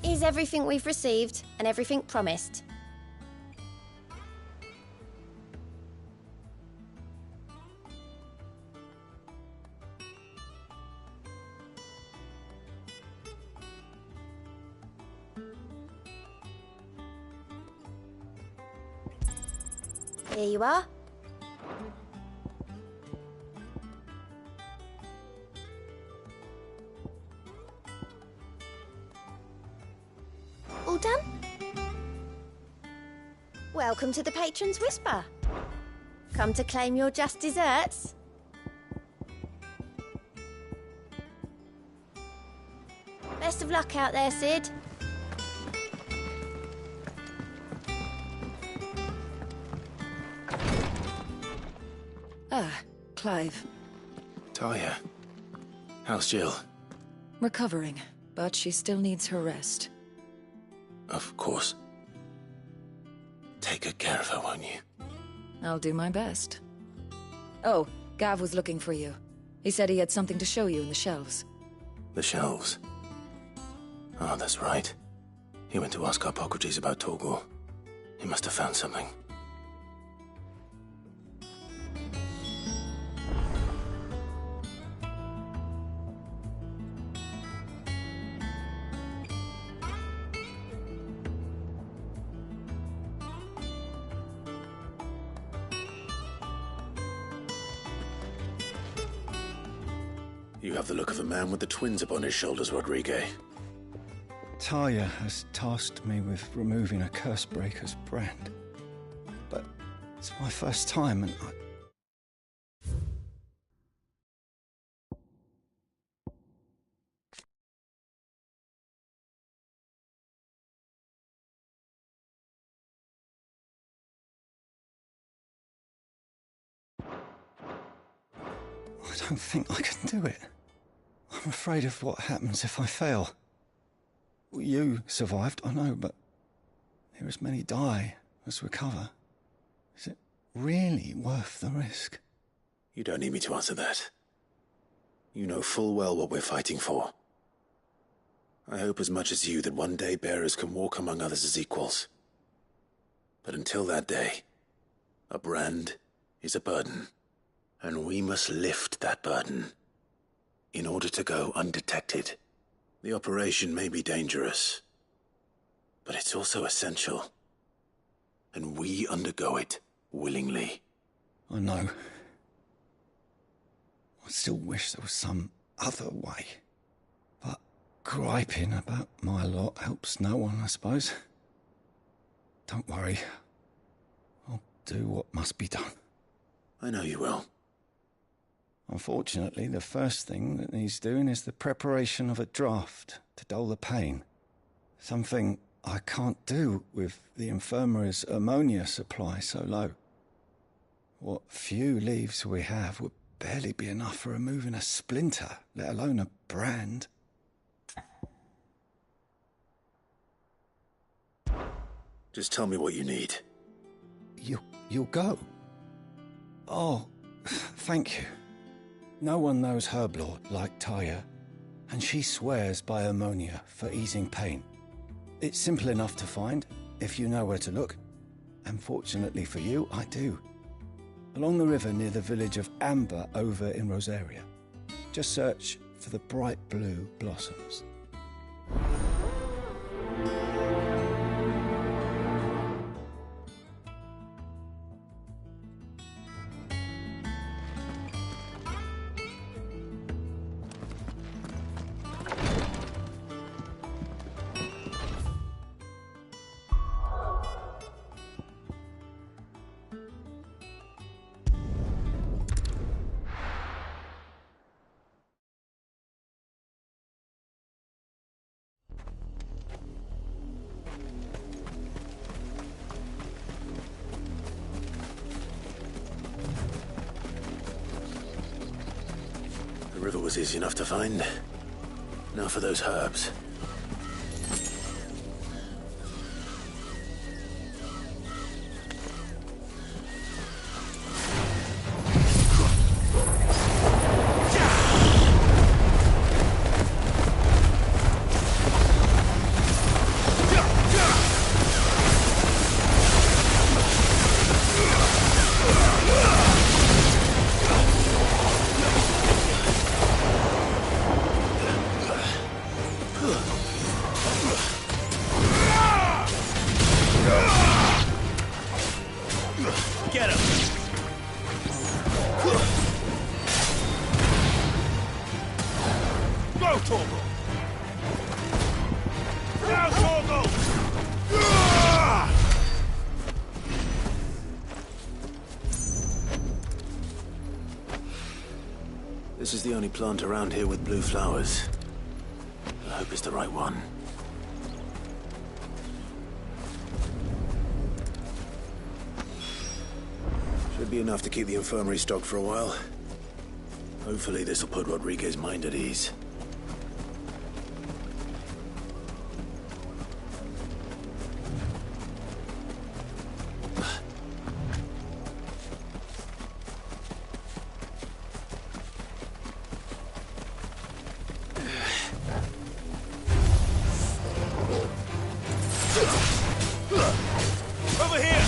S15: Is everything we've received and everything promised? Here you are. All done? Welcome to the Patron's Whisper. Come to claim your just desserts? Best of luck out there, Cid.
S4: Ah, Clive.
S10: Talia. How's Jill?
S4: Recovering, but she still needs her rest.
S10: Of course. Take good care of her, won't you?
S4: I'll do my best. Oh, Gav was looking for you. He said he had something to show you in the shelves.
S10: The shelves. Oh, that's right. He went to ask Harpocrates about Torgor. He must have found something. You have the look of a man with the twins upon his shoulders, Rodrigue.
S21: Talia has tasked me with removing a Cursebreaker's brand. But it's my first time, and I don't think I can do it. I'm afraid of what happens if I fail. You survived, I know, but here as many die as recover. Is it really worth the risk?
S10: You don't need me to answer that. You know full well what we're fighting for. I hope as much as you that one day bearers can walk among others as equals. But until that day, a brand is a burden, and we must lift that burden in order to go undetected. The operation may be dangerous, but it's also essential, and we undergo it willingly.
S21: I know. I still wish there was some other way. But griping about my lot helps no one, I suppose. Don't worry. I'll do what must be done.
S10: I know you will.
S21: Unfortunately, the first thing that needs doing is the preparation of a draft to dull the pain. Something I can't do with the infirmary's ammonia supply so low. What few leaves we have would barely be enough for removing a splinter, let alone a brand.
S10: Just tell me what you need.
S21: You'll go? Oh, thank you. No one knows Herblord like Taya, and she swears by ammonia for easing pain. It's simple enough to find, if you know where to look. And fortunately for you, I do. Along the river near the village of Amber over in Rosaria. Just search for the bright blue blossoms.
S10: The river was easy enough to find. Now for those herbs.
S11: Get him! Go, Torgal! Now, Torgal!
S10: This is the only plant around here with blue flowers. I hope it's the right one. Should be enough to keep the infirmary stocked for a while. Hopefully this will put Rodriguez's mind at ease.
S11: Over here!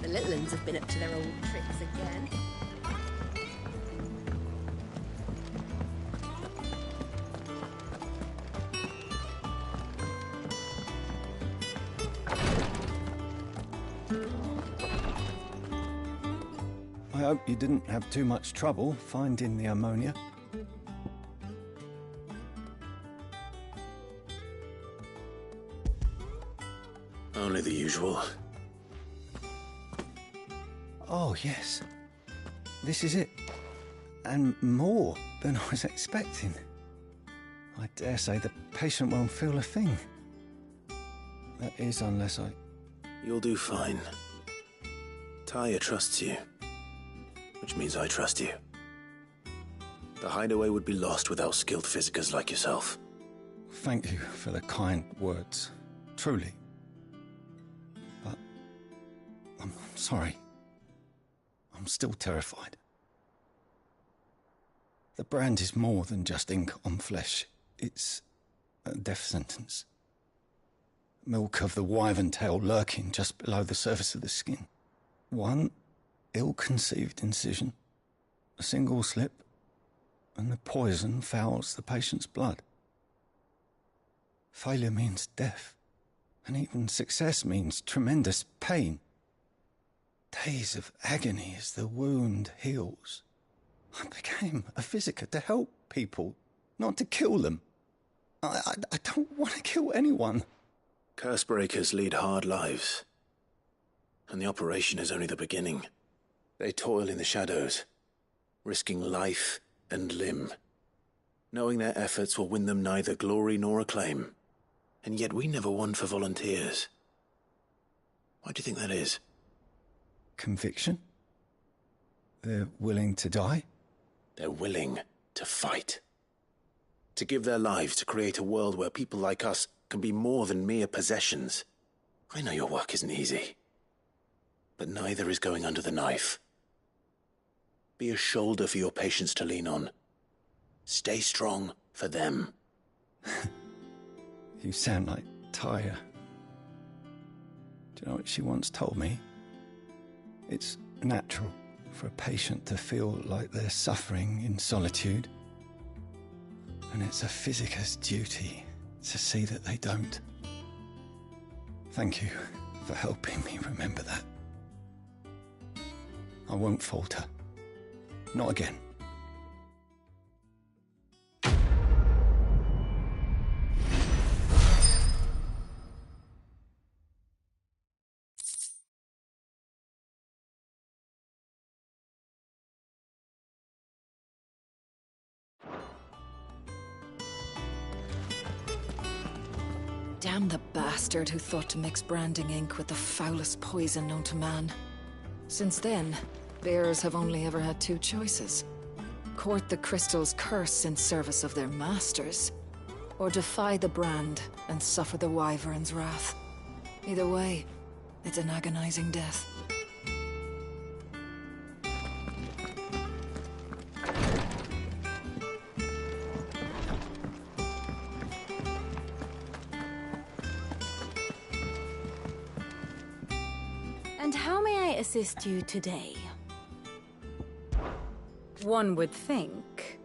S17: The little uns have been up to their old tricks again.
S21: I hope you didn't have too much trouble finding the ammonia.
S10: Only the usual.
S21: Oh, yes. This is it. And more than I was expecting. I dare say the patient won't feel a thing. That is, unless I...
S10: You'll do fine. Tyre trusts you. Which means I trust you. The hideaway would be lost without skilled physicers like yourself.
S21: Thank you for the kind words. Truly. But... I'm sorry. I'm still terrified. The brand is more than just ink on flesh. It's a death sentence. Milk of the wyvern tail lurking just below the surface of the skin. One ill-conceived incision, a single slip, and the poison fouls the patient's blood. Failure means death, and even success means tremendous pain. Days of agony as the wound heals. I became a physiker to help people, not to kill them. I don't want to kill anyone.
S10: Cursebreakers lead hard lives, and the operation is only the beginning. They toil in the shadows, risking life and limb, knowing their efforts will win them neither glory nor acclaim. And yet we never won for volunteers. Why do you think that is?
S21: Conviction? They're willing to die?
S10: They're willing to fight. To give their lives to create a world where people like us can be more than mere possessions. I know your work isn't easy, but neither is going under the knife. Be a shoulder for your patients to lean on. Stay strong for them.
S21: You sound like Tyre. Do you know what she once told me? It's natural for a patient to feel like they're suffering in solitude. And it's a physiker's duty to see that they don't. Thank you for helping me remember that. I won't falter. Not again.
S4: Damn the bastard who thought to mix branding ink with the foulest poison known to man. Since then, bearers have only ever had two choices. Court the crystal's curse in service of their masters, or defy the brand and suffer the wyvern's wrath. Either way, it's an agonizing death.
S19: And how may I assist you today?
S5: One would think.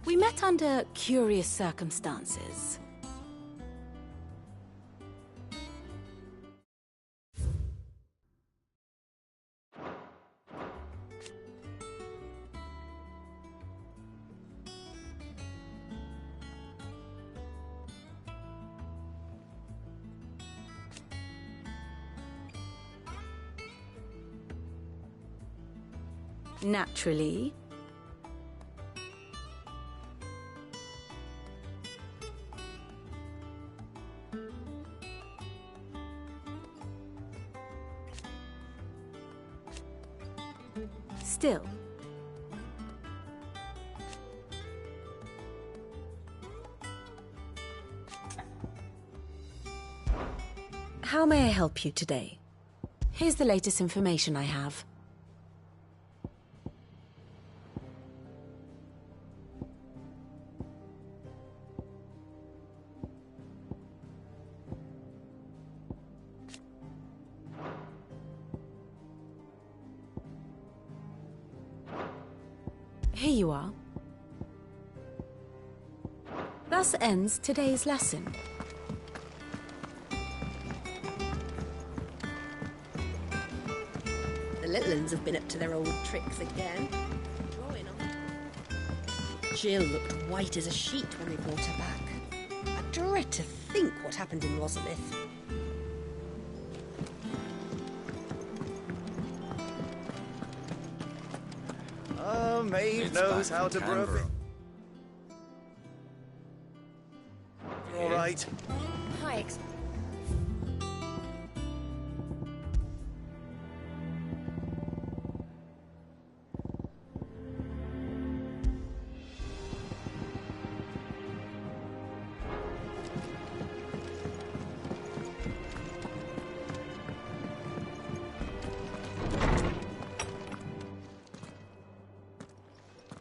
S19: We met under curious circumstances. Naturally. Still. How may I help you today? Here's the latest information I have. Here you are. Thus ends today's lesson.
S17: The little uns have been up to their old tricks again. Jill looked white as a sheet when they brought her back. I dread to think what happened in Rosalith.
S9: Oh, Maeve knows how to brew. All right.
S15: Hi.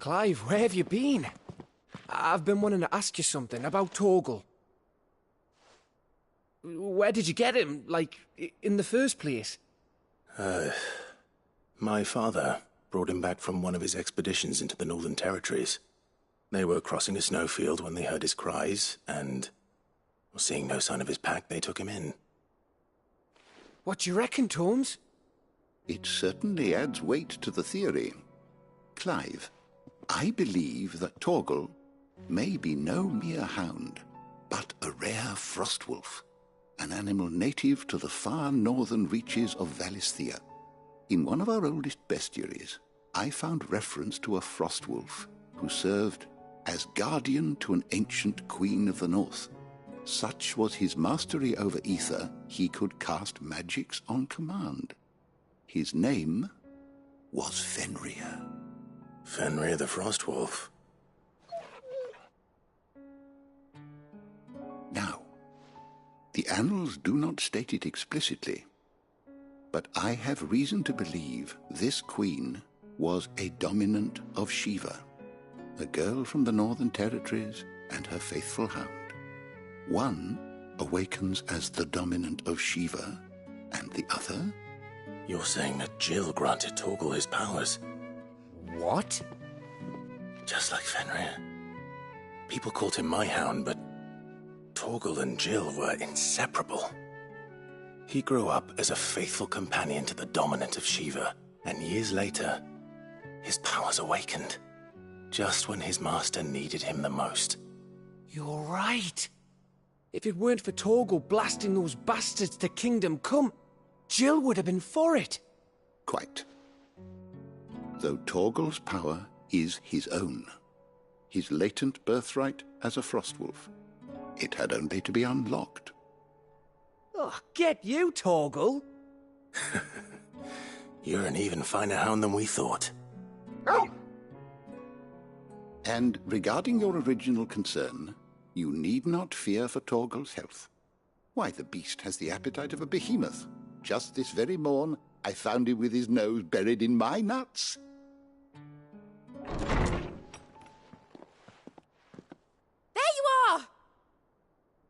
S3: Clive, where have you been? I've been wanting to ask you something about Torgal. Where did you get him, like, in the first place?
S10: My father brought him back from one of his expeditions into the Northern Territories. They were crossing a snowfield when they heard his cries, and, seeing no sign of his pack, they took him in.
S3: What do you reckon, Torms?
S12: It certainly adds weight to the theory. Clive, I believe that Torgal may be no mere hound, but a rare frostwolf, an animal native to the far northern reaches of Valisthea. In one of our oldest bestiaries, I found reference to a frostwolf who served as guardian to an ancient queen of the north. Such was his mastery over ether, he could cast magics on command. His name was Fenrir.
S10: Fenrir the Frostwolf.
S12: Now, the annals do not state it explicitly, but I have reason to believe this queen was a dominant of Shiva, a girl from the Northern Territories and her faithful hound. One awakens as the dominant of Shiva, and the other?
S10: You're saying that Jill granted Torgal his powers?
S3: What?
S10: Just like Fenrir. People called him my hound, but Torgal and Jill were inseparable. He grew up as a faithful companion to the dominant of Shiva, and years later, his powers awakened, just when his master needed him the most.
S3: You're right. If it weren't for Torgal blasting those bastards to Kingdom Come, Jill would have been for it.
S12: Quite. Though Torgal's power is his own, his latent birthright as a Frostwolf. It had only to be unlocked.
S3: Oh, get you, Torgal!
S10: You're an even finer hound than we thought.
S12: And regarding your original concern, you need not fear for Torgal's health. Why, the beast has the appetite of a behemoth. Just this very morn, I found him with his nose buried in my nuts.
S7: There you are!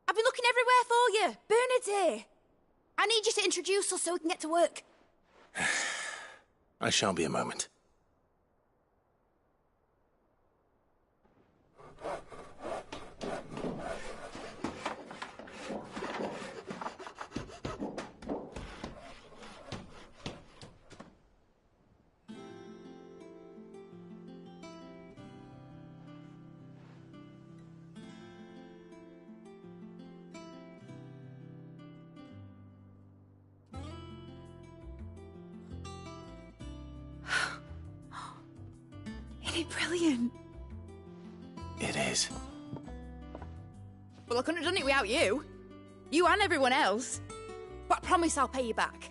S7: I've been looking everywhere for you. Bernard's here. I need you to introduce us so we can get to work.
S10: I shall be a moment.
S7: Brilliant.
S10: It is.
S7: Well, I couldn't have done it without you. You and everyone else. But I promise I'll pay you back.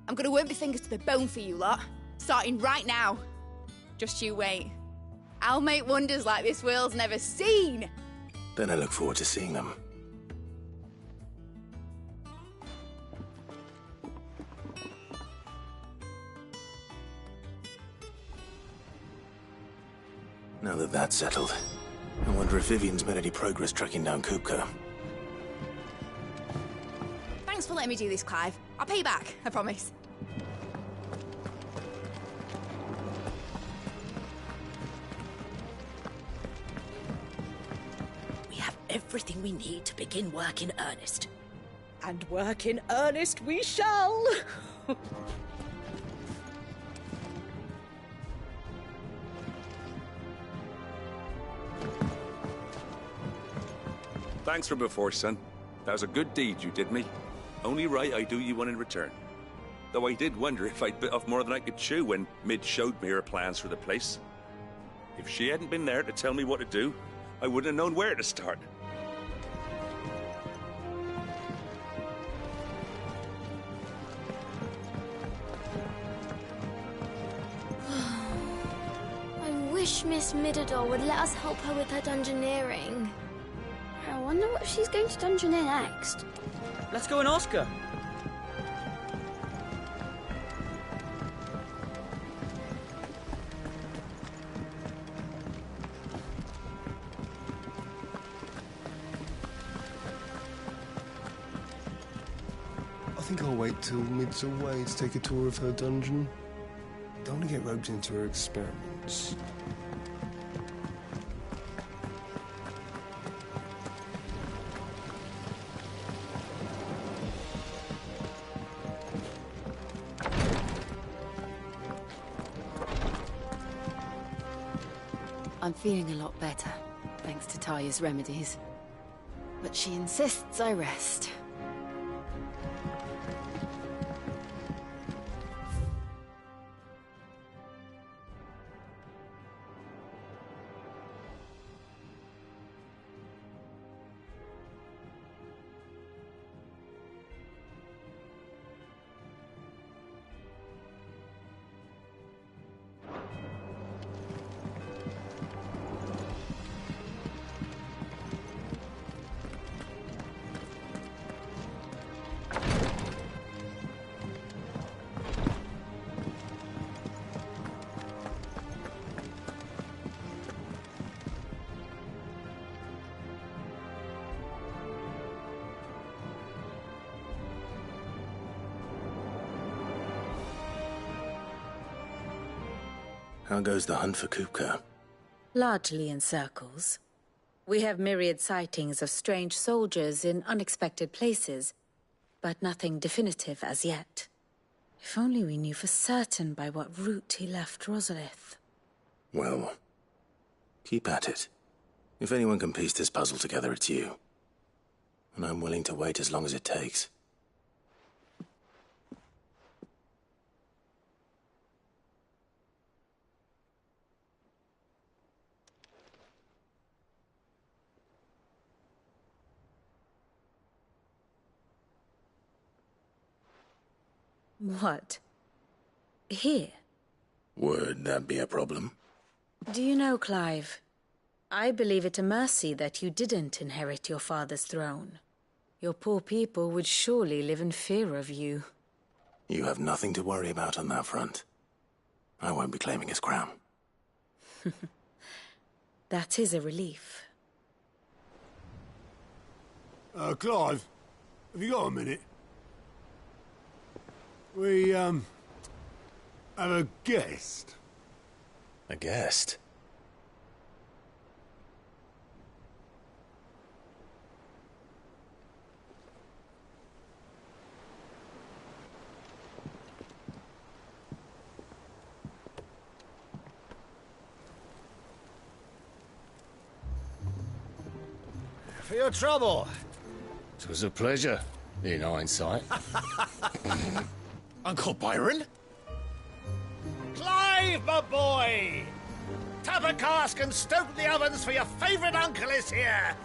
S7: I'm gonna work my fingers to the bone for you lot, starting right now. Just you wait. I'll make wonders like this world's never seen.
S10: Then I look forward to seeing them. Now that that's settled, I wonder if Vivian's made any progress tracking down Kupka.
S7: Thanks for letting me do this, Clive. I'll pay you back, I promise.
S17: We have everything we need to begin work in earnest. And work in earnest we shall!
S18: Thanks for before, son. That was a good deed you did me. Only right I do you one in return. Though I did wonder if I'd bit off more than I could chew when Mid showed me her plans for the place. If she hadn't been there to tell me what to do, I wouldn't have known where to start.
S14: I wish Miss Midador would let us help her with her dungeoneering. I wonder what she's going to dungeoneer next.
S22: Let's go and ask her.
S9: I think I'll wait till Mid's away to take a tour of her dungeon. Don't want to get roped into her experiments.
S19: I'm feeling a lot better, thanks to Taya's remedies. But she insists I rest.
S10: How goes the hunt for Kupka?
S5: Largely in circles. We have myriad sightings of strange soldiers in unexpected places, but nothing definitive as yet. If only we knew for certain by what route he left Rosalith.
S10: Well, keep at it. If anyone can piece this puzzle together, it's you. And I'm willing to wait as long as it takes.
S5: What? Here?
S10: Would that be a problem?
S5: Do you know, Clive, I believe it a mercy that you didn't inherit your father's throne. Your poor people would surely live in fear of you.
S10: You have nothing to worry about on that front. I won't be claiming his crown.
S5: That is a relief.
S1: Clive, have you got a minute? We, have a guest.
S10: A guest?
S23: For your trouble. It was a pleasure, in hindsight.
S2: Uncle Byron?
S23: Clive, my boy! Tap a cask and stoke the ovens for your favourite uncle is here!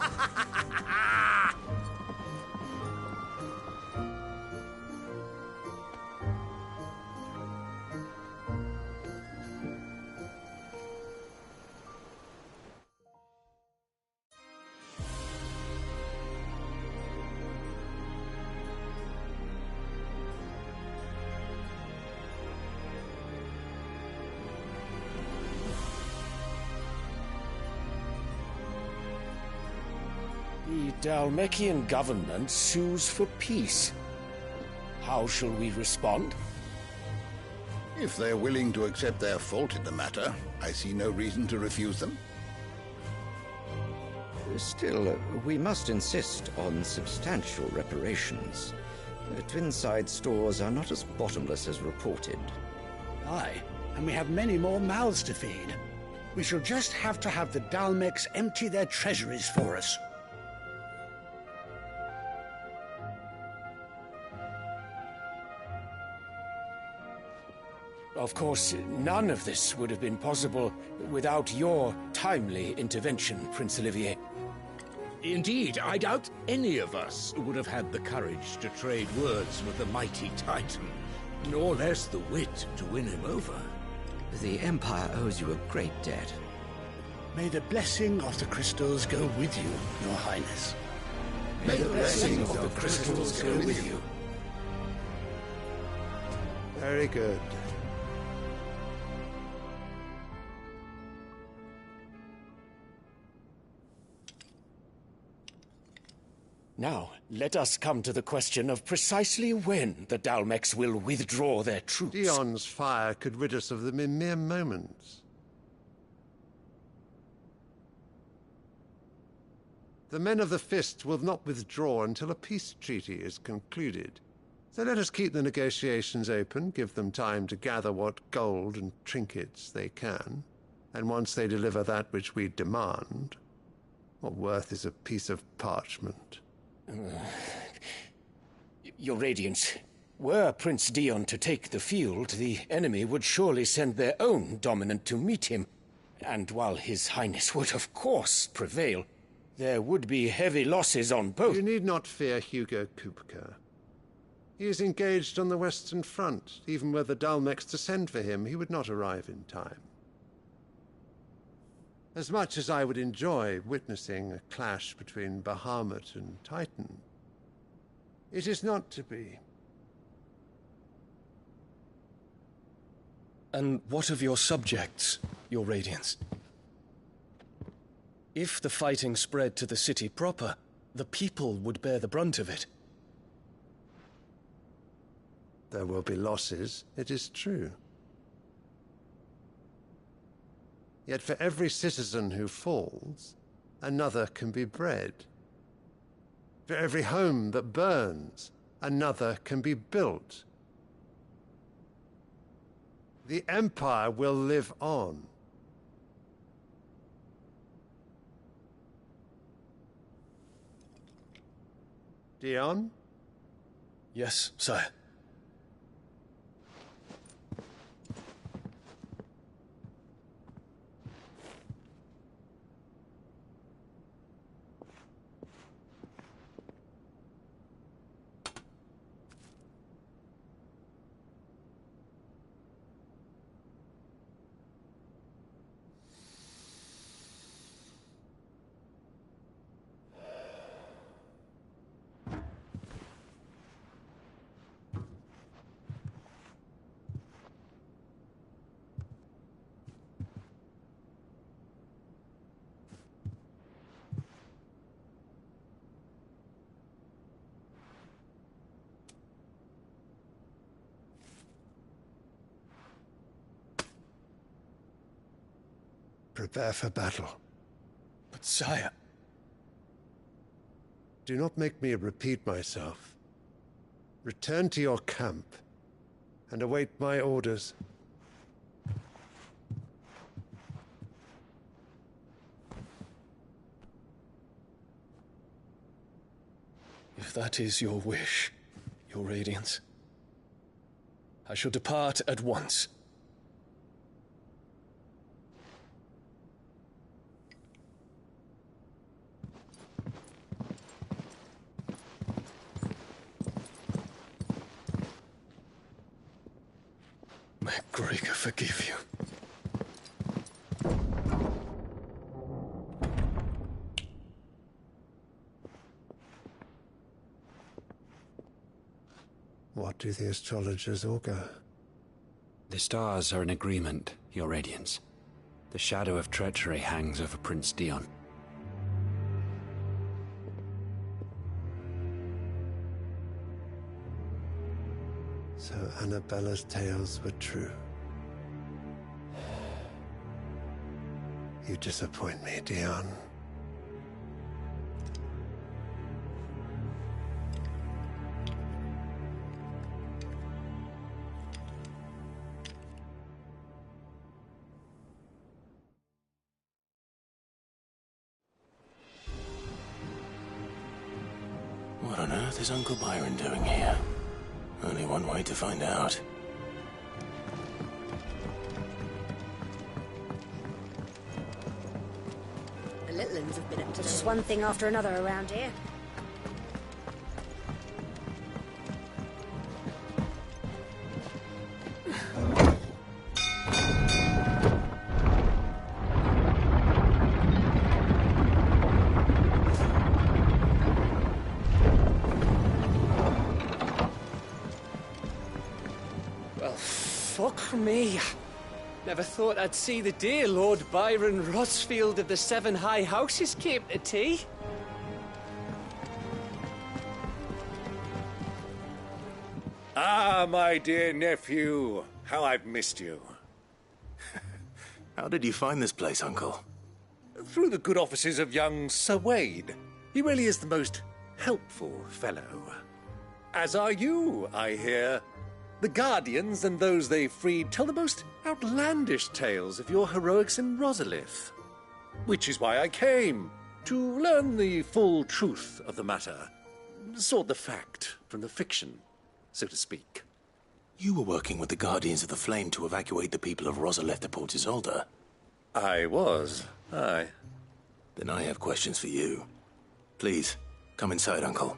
S2: Dhalmekian government sues for peace. How shall we respond?
S12: If they're willing to accept their fault in the matter, I see no reason to refuse them.
S8: Still, we must insist on substantial reparations. Twinside stores are not as bottomless as reported.
S23: Aye, and we have many more mouths to feed. We shall just have to have the Dhalmeks empty their treasuries for us.
S2: Of course, none of this would have been possible without your timely intervention, Prince Olivier.
S13: Indeed, I doubt any of us would have had the courage to trade words with the mighty Titan, nor less the wit to win him over.
S8: The Empire owes you a great debt.
S23: May the blessing of the crystals go with you, Your Highness.
S2: May the blessing of the crystals go with you.
S9: Very good.
S2: Now, let us come to the question of precisely when the Dhalmeks will withdraw their troops.
S16: Dion's fire could rid us of them in mere moments. The men of the Fist will not withdraw until a peace treaty is concluded. So let us keep the negotiations open, give them time to gather what gold and trinkets they can, and once they deliver that which we demand, what worth is a piece of parchment?
S2: Your Radiance, were Prince Dion to take the field, the enemy would surely send their own dominant to meet him. And while His Highness would of course prevail, there would be heavy losses on both.
S16: You need not fear Hugo Kupka. He is engaged on the Western Front. Even were the Dhalmeks to send for him, he would not arrive in time. As much as I would enjoy witnessing a clash between Bahamut and Titan, it is not to be.
S6: And what of your subjects, Your Radiance? If the fighting spread to the city proper, the people would bear the brunt of it.
S16: There will be losses, it is true. Yet for every citizen who falls, another can be bred. For every home that burns, another can be built. The Empire will live on. Dion?
S6: Yes, sire.
S16: Prepare for battle.
S6: But sire...
S16: Do not make me repeat myself. Return to your camp and await my orders.
S6: If that is your wish, Your Radiance, I shall depart at once. May Gregor forgive you.
S16: What do the astrologers augur?
S24: The stars are in agreement, Your Radiance. The shadow of treachery hangs over Prince Dion.
S16: Annabella's tales were true. You disappoint me, Dion.
S2: What on earth is Uncle Byron doing here? Only one way to find out.
S4: The little uns have been up to just one thing after another around here.
S3: Fuck me. Never thought I'd see the day Lord Byron Rosfield of the Seven High Houses came to tea.
S11: Ah, my dear nephew. How I've missed you.
S2: How did you find this place, Uncle?
S11: Through the good offices of young Sir Wade. He really is the most helpful fellow. As are you, I hear. The Guardians and those they freed tell the most outlandish tales of your heroics in Rosalith. Which is why I came, to learn the full truth of the matter. Sort the fact from the fiction, so to speak.
S2: You were working with the Guardians of the Flame to evacuate the people of Rosalith to Port Isolde.
S11: I was, aye.
S2: Then I have questions for you. Please, come inside, Uncle.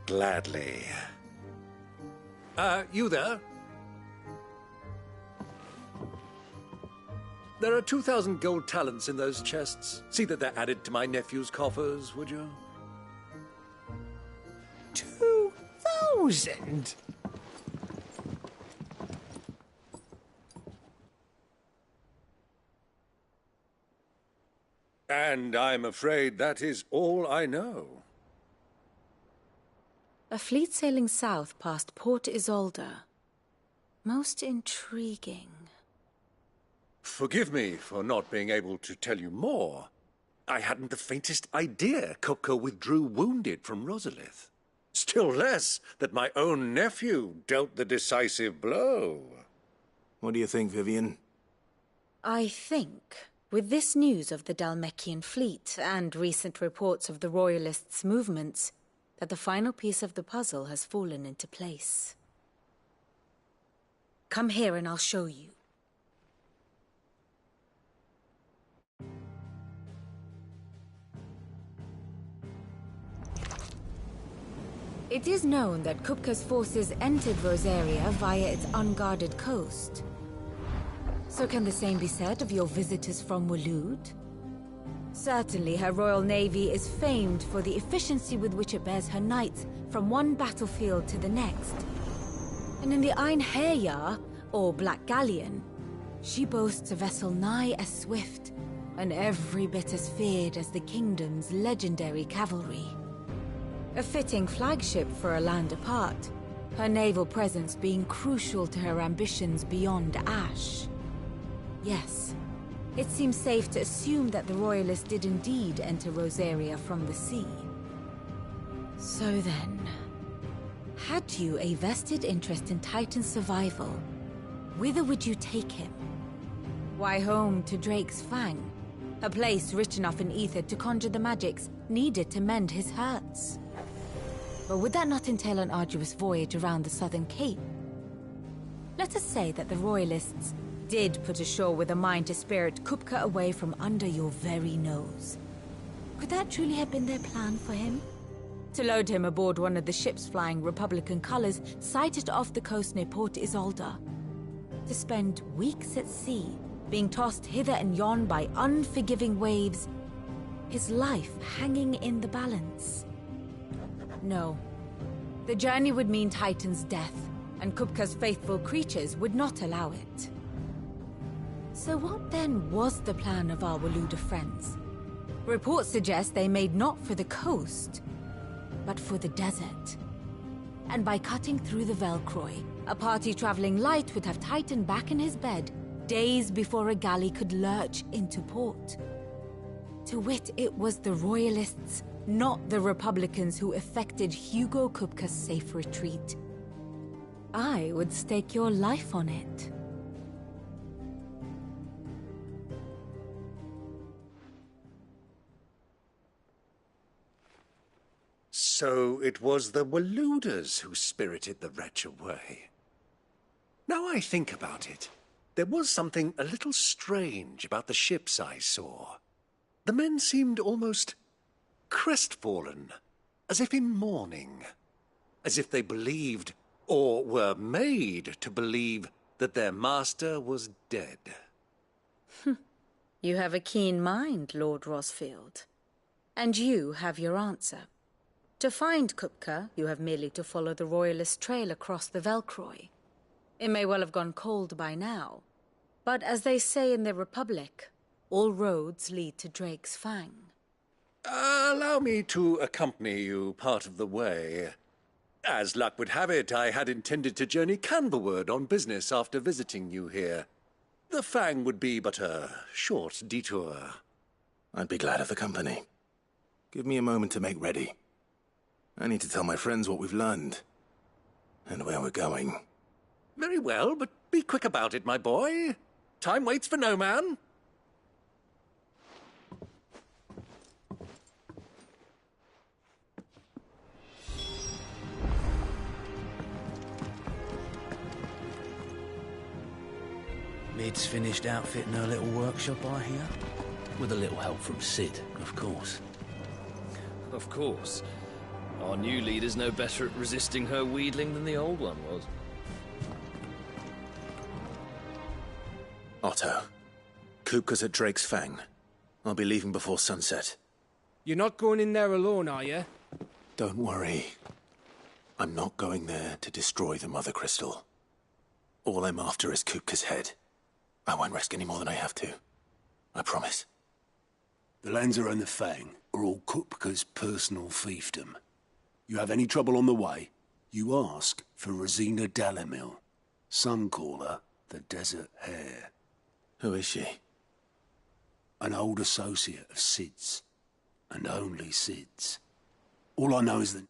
S11: Gladly. You there? There are 2,000 gold talents in those chests. See that they're added to my nephew's coffers, would you?
S3: 2,000?
S11: And I'm afraid that is all I know.
S5: A fleet sailing south past Port Isolde. Most intriguing.
S11: Forgive me for not being able to tell you more. I hadn't the faintest idea Kupka withdrew wounded from Rosalith. Still less that my own nephew dealt the decisive blow.
S2: What do you think, Vivian?
S5: I think, with this news of the Dhalmekian fleet and recent reports of the Royalists' movements, that the final piece of the puzzle has fallen into place. Come here and I'll show you. It is known that Kupka's forces entered Rosaria via its unguarded coast. So can the same be said of your visitors from Waloed? Certainly, her Royal Navy is famed for the efficiency with which it bears her knights from one battlefield to the next. And in the Einherjar, or Black Galleon, she boasts a vessel nigh as swift and every bit as feared as the kingdom's legendary cavalry. A fitting flagship for a land apart, her naval presence being crucial to her ambitions beyond Ash. Yes. It seems safe to assume that the Royalists did indeed enter Rosaria from the sea. So then, had you a vested interest in Titan's survival, whither would you take him? Why, home to Drake's Fang, a place rich enough in ether to conjure the magics needed to mend his hurts. But would that not entail an arduous voyage around the southern cape? Let us say that the Royalists did put ashore with a mind to spirit Kupka away from under your very nose. Could that truly have been their plan for him? To load him aboard one of the ships flying Republican colors sighted off the coast near Port Isolde. To spend weeks at sea, being tossed hither and yon by unforgiving waves, his life hanging in the balance. No. The journey would mean Titan's death, and Kupka's faithful creatures would not allow it. So what then was the plan of our Waloed friends? Reports suggest they made not for the coast, but for the desert. And by cutting through the Velcroy, A party traveling light would have Titan back in his bed days before a galley could lurch into port. To wit, it was the Royalists, not the Republicans, who effected Hugo Kupka's safe retreat. I would stake your life on it.
S11: So it was the Waluders who spirited the wretch away. Now I think about it, there was something a little strange about the ships I saw. The men seemed almost crestfallen, as if in mourning, as if they believed, or were made to believe, that their master was dead.
S5: You have a keen mind, Lord Rosfield. And you have your answer. To find Kupka, you have merely to follow the Royalist trail across the Velcroy. It may well have gone cold by now, but as they say in the Republic, all roads lead to Drake's Fang.
S11: Allow me to accompany you part of the way. As luck would have it, I had intended to journey Canberward on business after visiting you here. The Fang would be but a short detour.
S10: I'd be glad of the company. Give me a moment to make ready. I need to tell my friends what we've learned, and where we're going.
S11: Very well, but be quick about it, my boy. Time waits for no man.
S22: Mid's finished outfitting her little workshop, I hear. With a little help from Cid, of course.
S7: Of course. Our new leader's no better at resisting her wheedling than the old one was.
S10: Otto, Kupka's at Drake's Fang. I'll be leaving before sunset.
S3: You're not going in there alone, are you?
S10: Don't worry. I'm not going there to destroy the Mother Crystal. All I'm after is Kupka's head. I won't risk any more than I have to. I promise.
S15: The Lanza and the Fang are all Kupka's personal fiefdom. You have any trouble on the way, you ask for Rosina Dalimil. Some call her the Desert Hare.
S10: Who is she?
S15: An old associate of Cid's, and only Cid's. All I know is that...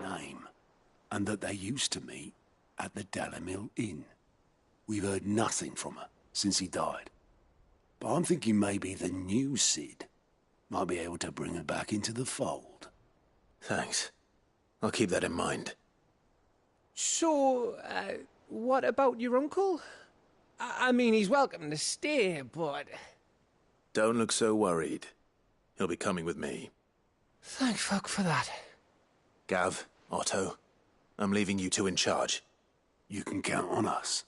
S15: name, and that they used to meet at the Dalimil Inn. We've heard nothing from her since he died. But I'm thinking maybe the new Cid might be able to bring her back into the fold.
S10: Thanks. I'll keep that in mind.
S3: So, what about your uncle? I mean, he's welcome to stay, but...
S10: Don't look so worried. He'll be coming with me.
S3: Thank fuck for that.
S10: Gav, Otto, I'm leaving you two in charge.
S15: You can count on us.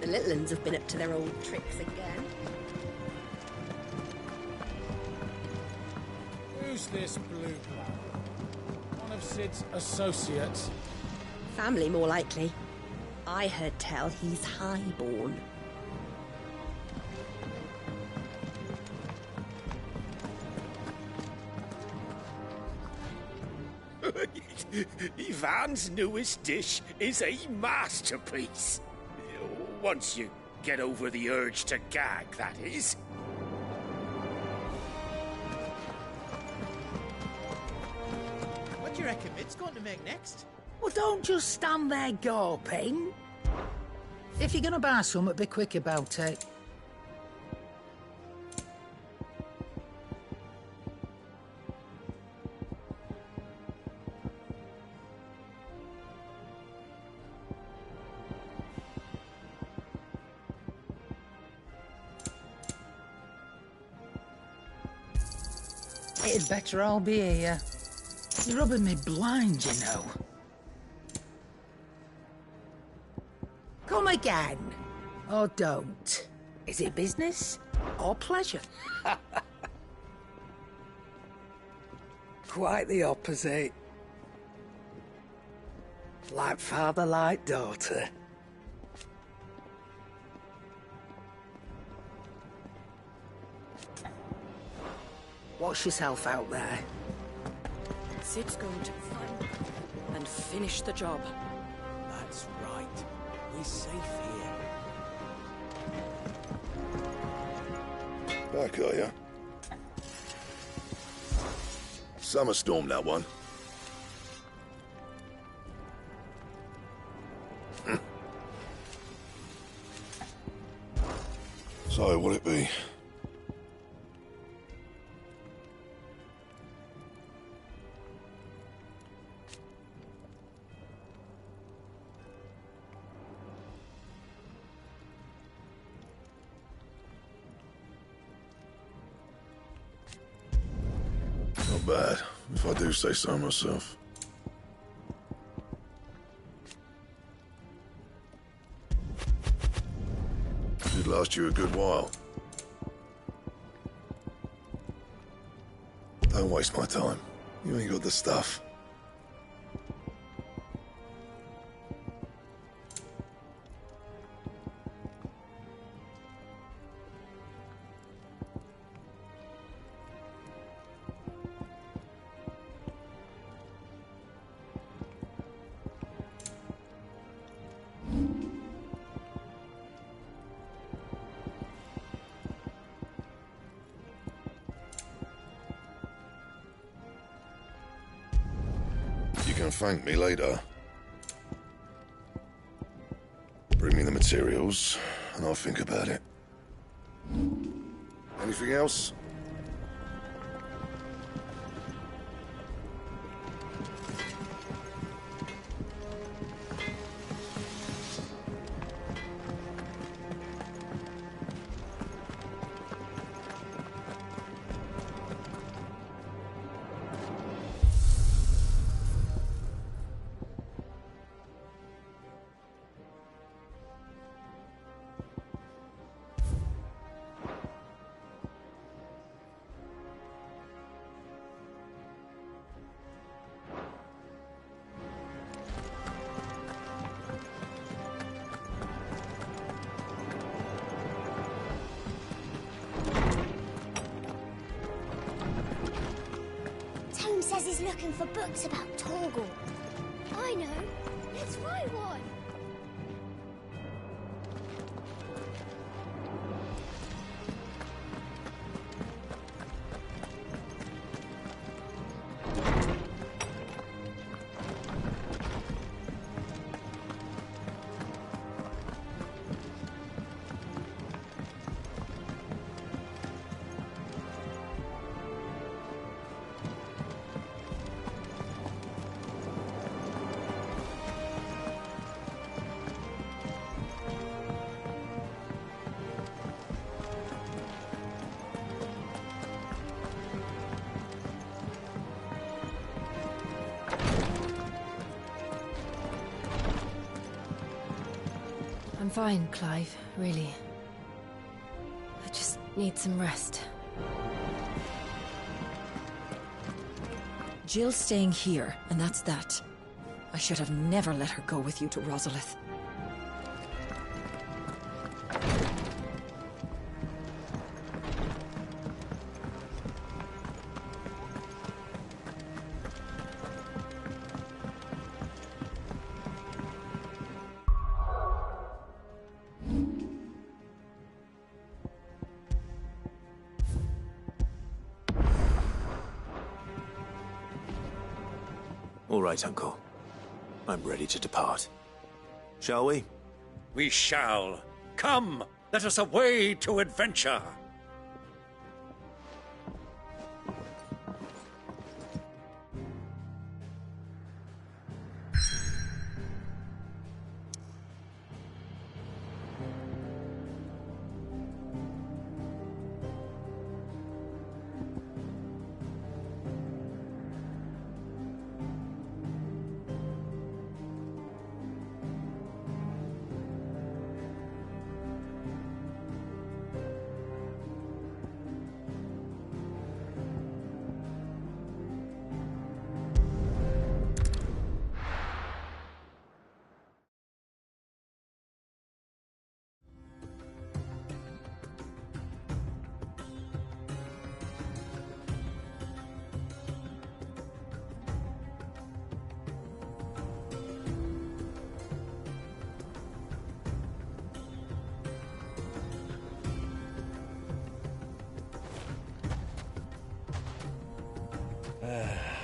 S4: The little ones have been up to their old tricks again.
S13: Who's this blue blood? One of Sid's associates?
S4: Family, more likely. I heard tell he's highborn.
S2: Ivan's newest dish is a masterpiece. Once you get over the urge to gag, that is.
S17: What do you reckon Mid's going to make next?
S18: Well, don't just stand there gawping. If you're going to buy something, be quick about it. It'd better all be here. You're rubbing me blind, you know. Come again. Or don't. Is it business or pleasure? Quite the opposite. Like father, like daughter. Wash yourself out there.
S20: Sid's going to find them and finish the job.
S17: That's right. We're safe here.
S1: Back, are ya? Summer storm, that one. So, what'll it be? Not bad, if I do say so myself. Did last you a good while. Don't waste my time. You ain't got the stuff. You can thank me later. Bring me the materials, and I'll think about it. Anything else?
S14: Tone says he's looking for books about Torgal. I know. Let's find one. fine, Clive, really. I just need some rest.
S20: Jill's staying here, and that's that. I should have never let her go with you to Rosalith.
S10: All right, Uncle. I'm ready to depart. Shall we?
S11: We shall. Come, let us away to adventure.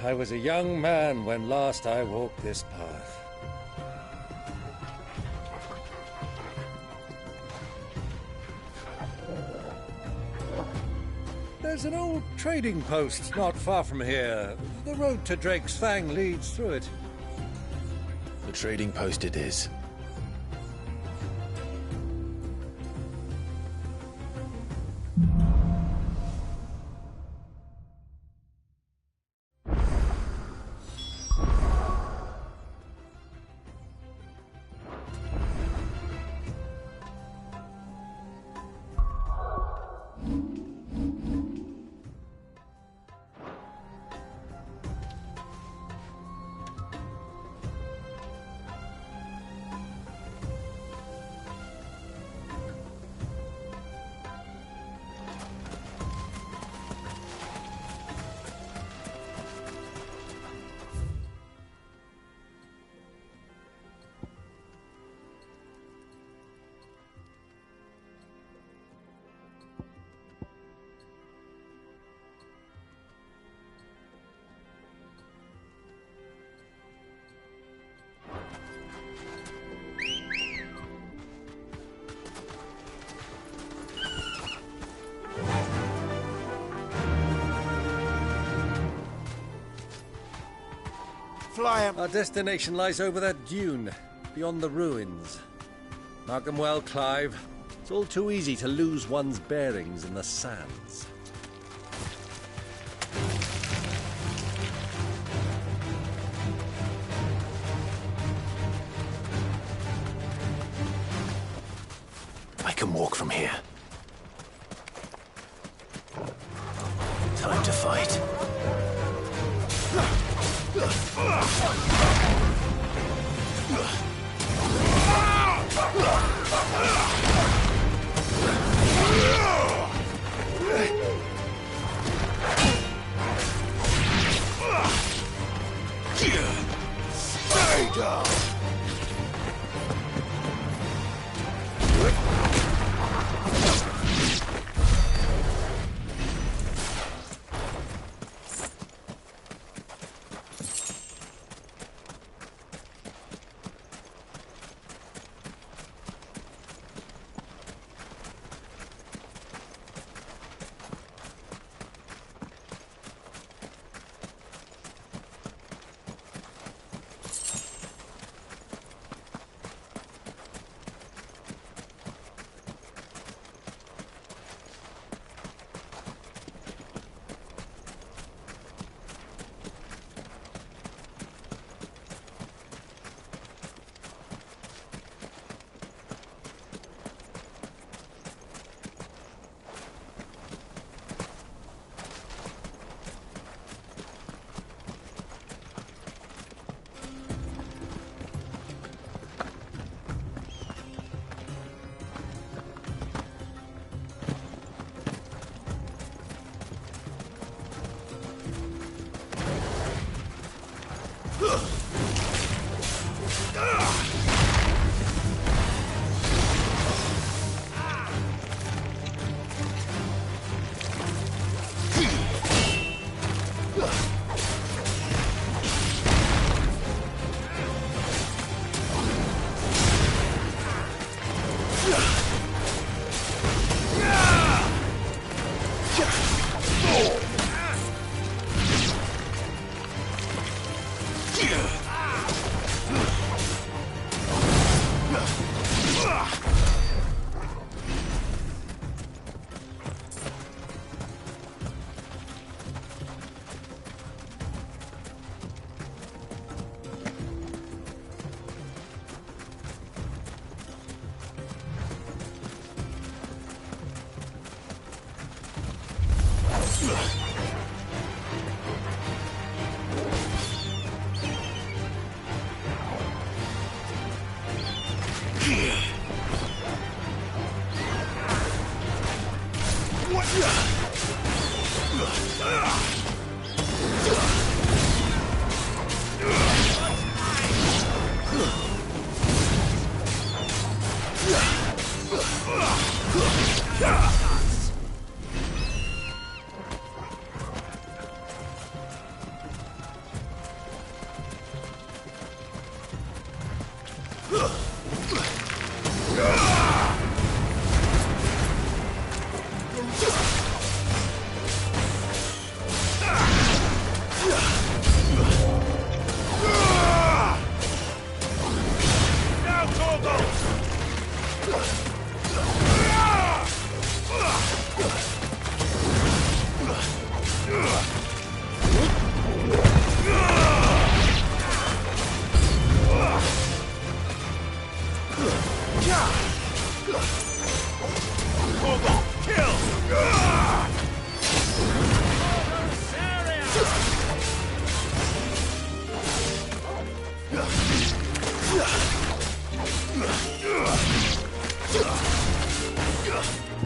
S11: I was a young man when last I walked this path. There's an old trading post not far from here. The road to Drake's Fang leads through it.
S10: The trading post it is.
S11: Our destination lies over that dune, beyond the ruins. Mark them well, Clive. It's all too easy to lose one's bearings in the sands.
S10: I can walk from here. Time to fight.
S1: Stay down!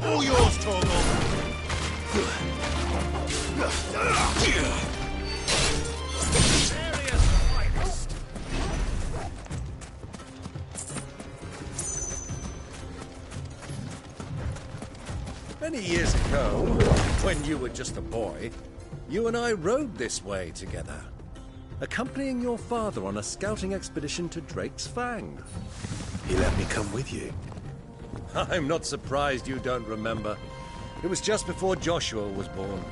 S1: All yours, Torgal.
S11: Many years ago, when you were just a boy, you and I rode this way together, accompanying your father on a scouting expedition to Drake's Fang.
S10: He let me come with you.
S11: I'm not surprised you don't remember. It was just before Joshua was born.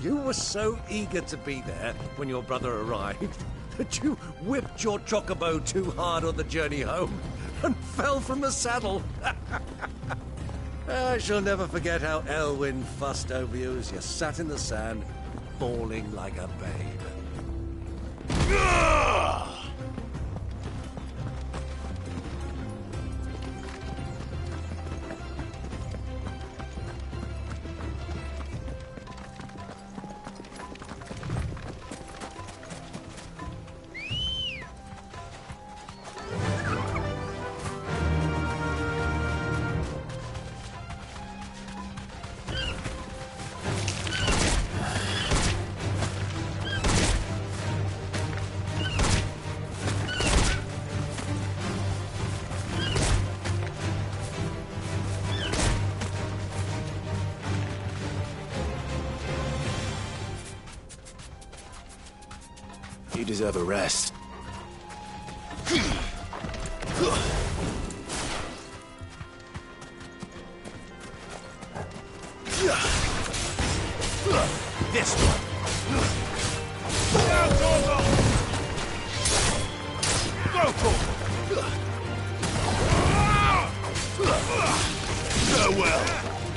S11: You were so eager to be there when your brother arrived that you whipped your chocobo too hard on the journey home and fell from the saddle. I shall never forget how Elwyn fussed over you as you sat in the sand, bawling like a babe.
S10: You deserve a rest.
S1: This one. Now, Torgal! Go, Torgal! Farewell!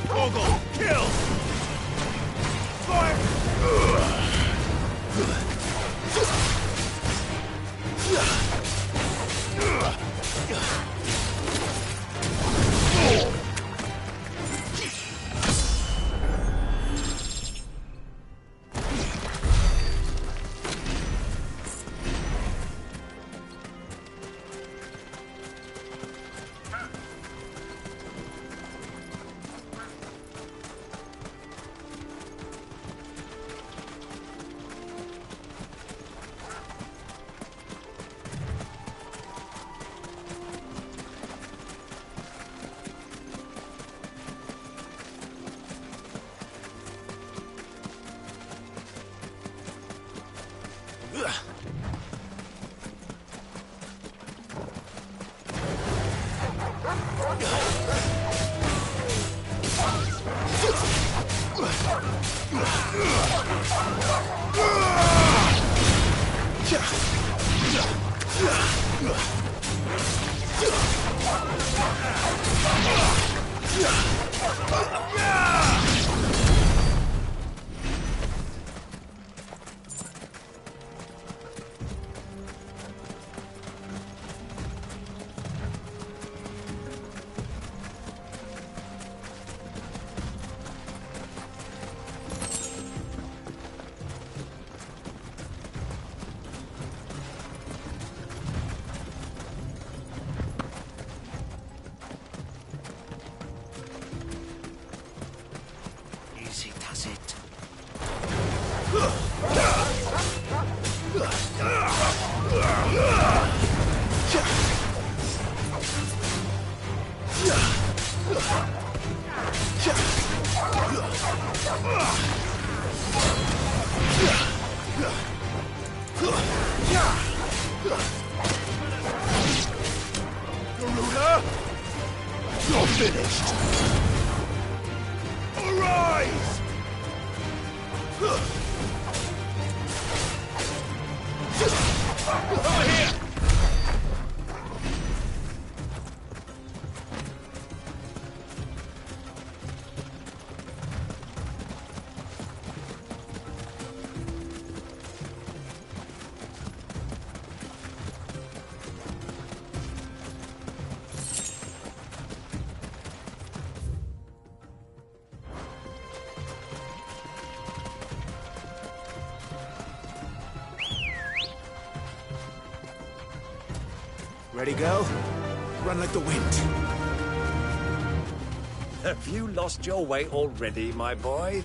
S1: Torgal, kill! Fire!
S18: Easy does it.
S1: Garuda, you're finished. Arise! Over here!
S10: Ready, go? Run like the wind.
S11: Have you lost your way already, my boy?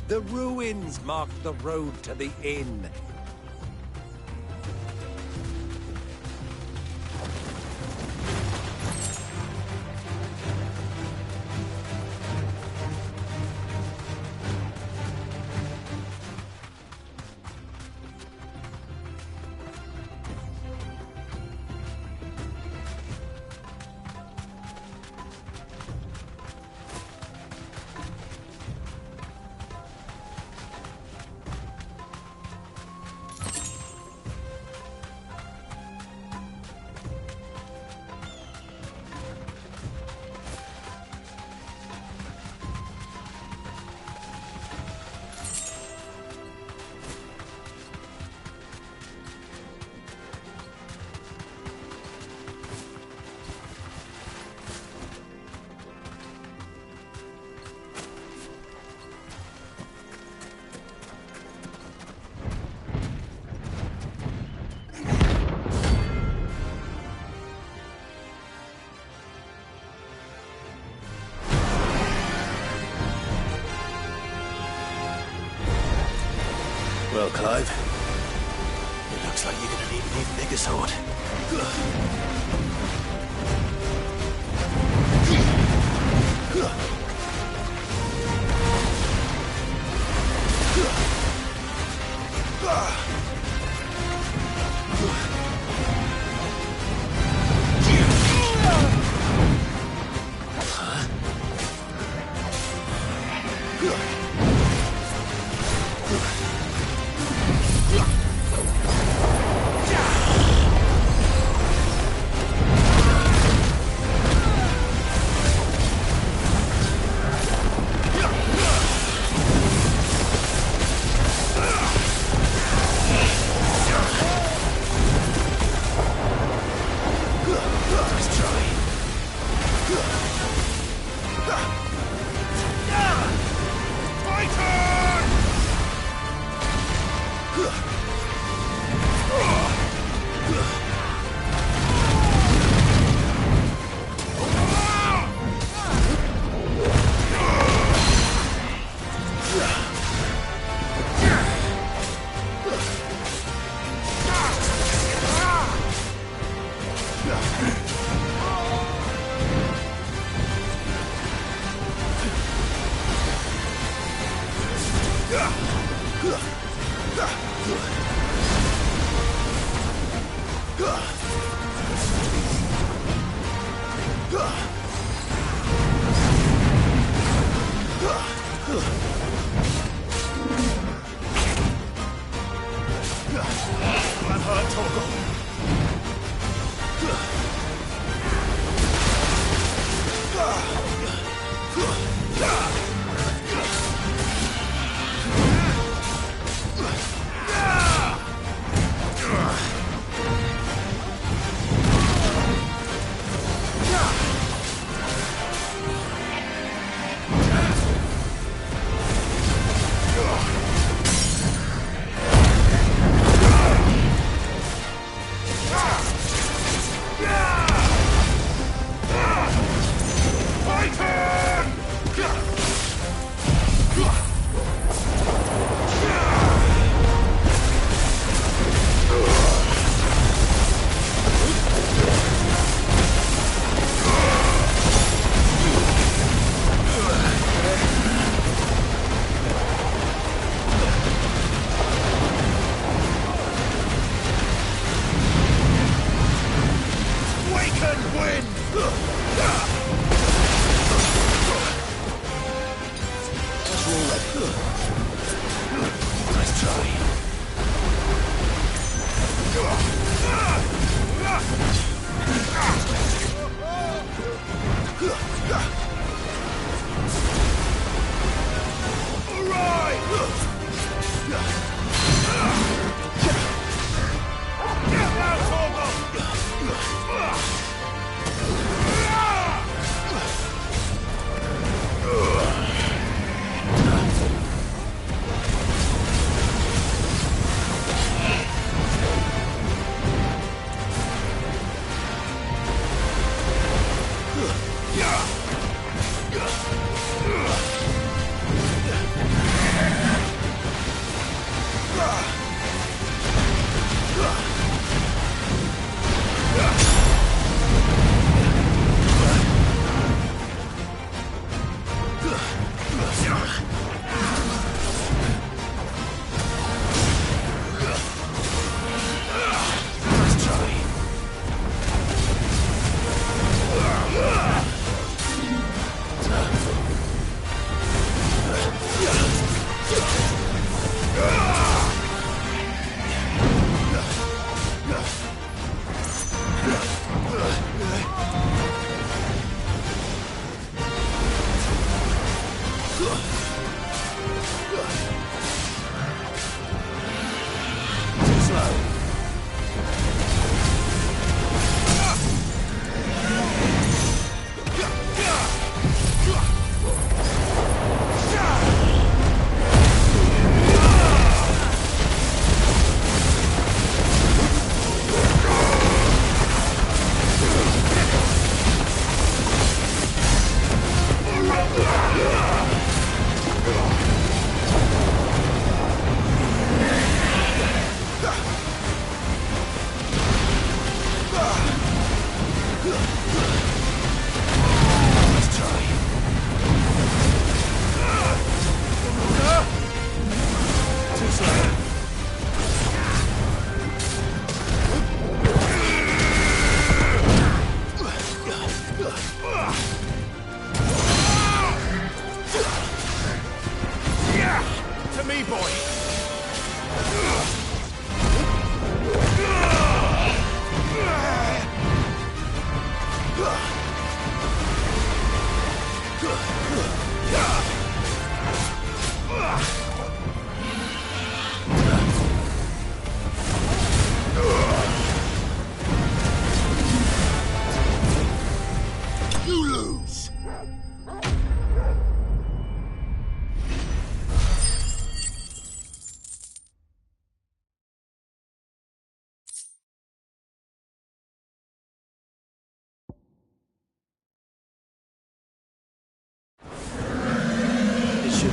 S11: The ruins mark the road to the inn.
S10: Well, Clive, it looks like you're gonna need an even bigger sword.
S1: Good.
S2: hurt, Torgal.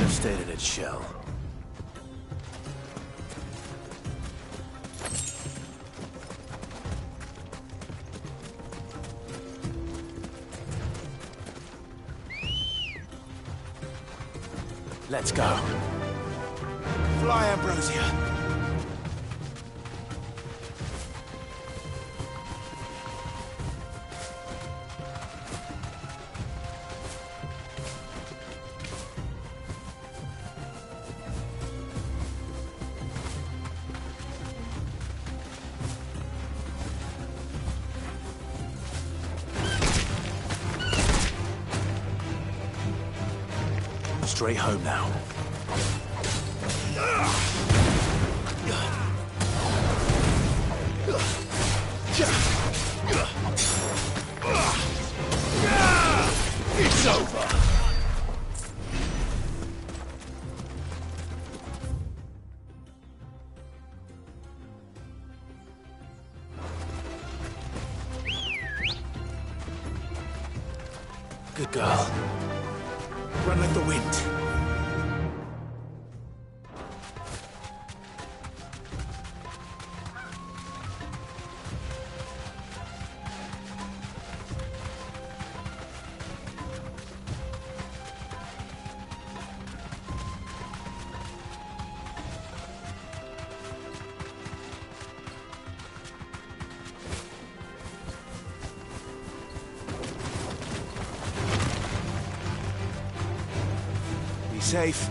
S2: Stayed in its shell. Let's go. Fly, Ambrosia.
S10: straight home now.
S2: It's over!
S10: Good girl. Run like the wind. Safe.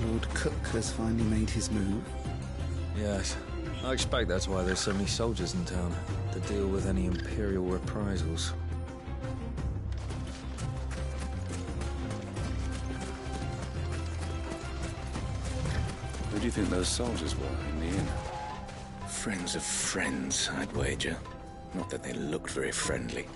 S8: Lord Cook has finally made his move.
S7: Yes. I expect that's why there's so many soldiers in town, to deal with any Imperial reprisals.
S24: Who do you think those soldiers were in the inn?
S2: Friends of friends, I'd wager. Not that they looked very friendly.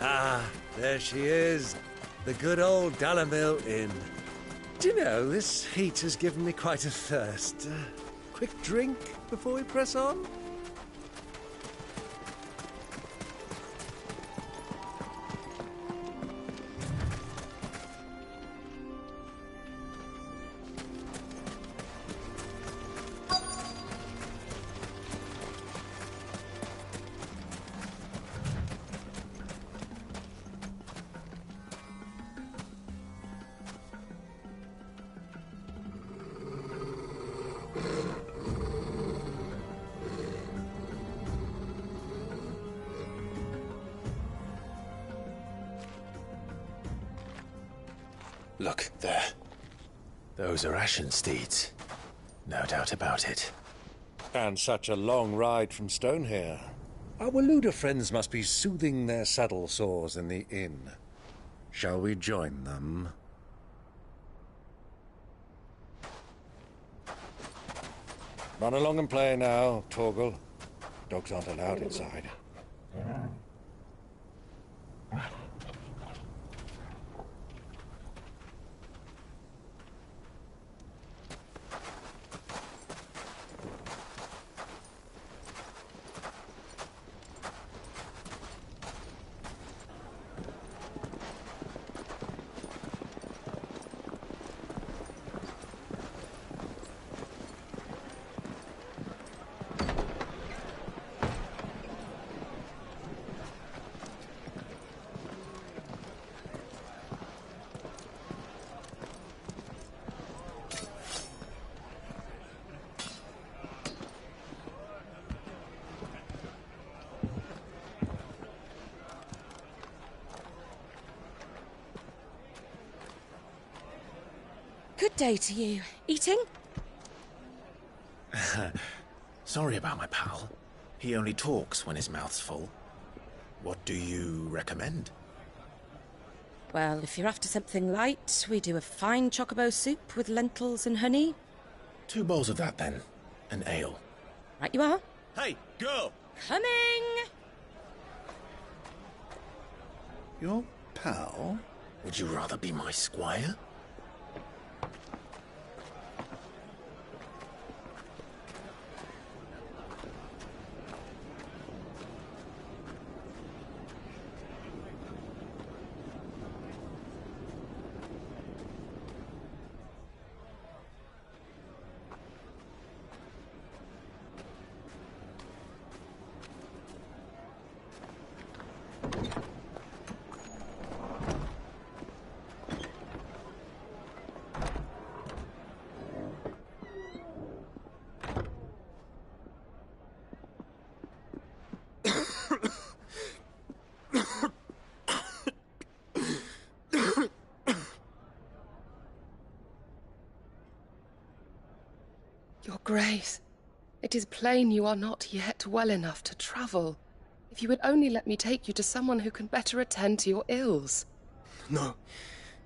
S11: Ah, there she is. The good old Dalamil Inn. Do you know, this heat has given me quite a thirst. Quick drink before we press on?
S2: Look, there. Those are Ashen steeds. No doubt about it.
S11: And such a long ride from Stonehere. Our Waluda friends must be soothing their saddle sores in the inn. Shall we join them? Run along and play now, Torgal. Dogs aren't allowed inside.
S4: Good day to you. Eating?
S2: Sorry about my pal. He only talks when his mouth's full. What do you recommend?
S4: Well, if you're after something light, we do a fine chocobo soup with lentils and honey.
S2: 2 bowls of that, then. An ale.
S4: Right you are.
S2: Hey, girl!
S4: Coming!
S2: Your pal? Would you rather be my squire?
S12: Your Grace, it is plain you are not yet well enough to travel. If you would only let me take you to someone who can better attend to your ills.
S19: No,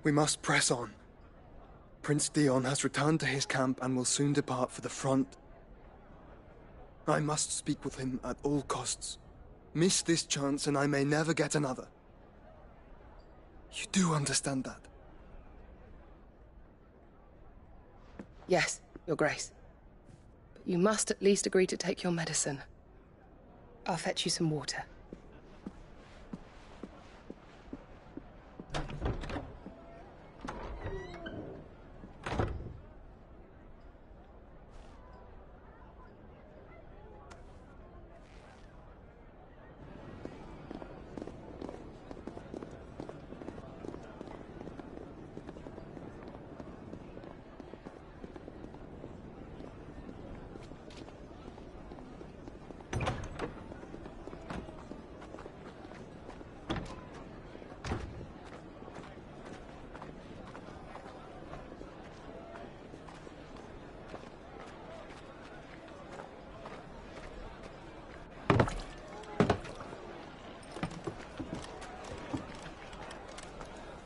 S19: we must press on. Prince Dion has returned to his camp and will soon depart for the front. I must speak with him at all costs. Miss this chance and I may never get another. You do understand that?
S12: Yes, Your Grace. But you must at least agree to take your medicine. I'll fetch you some water.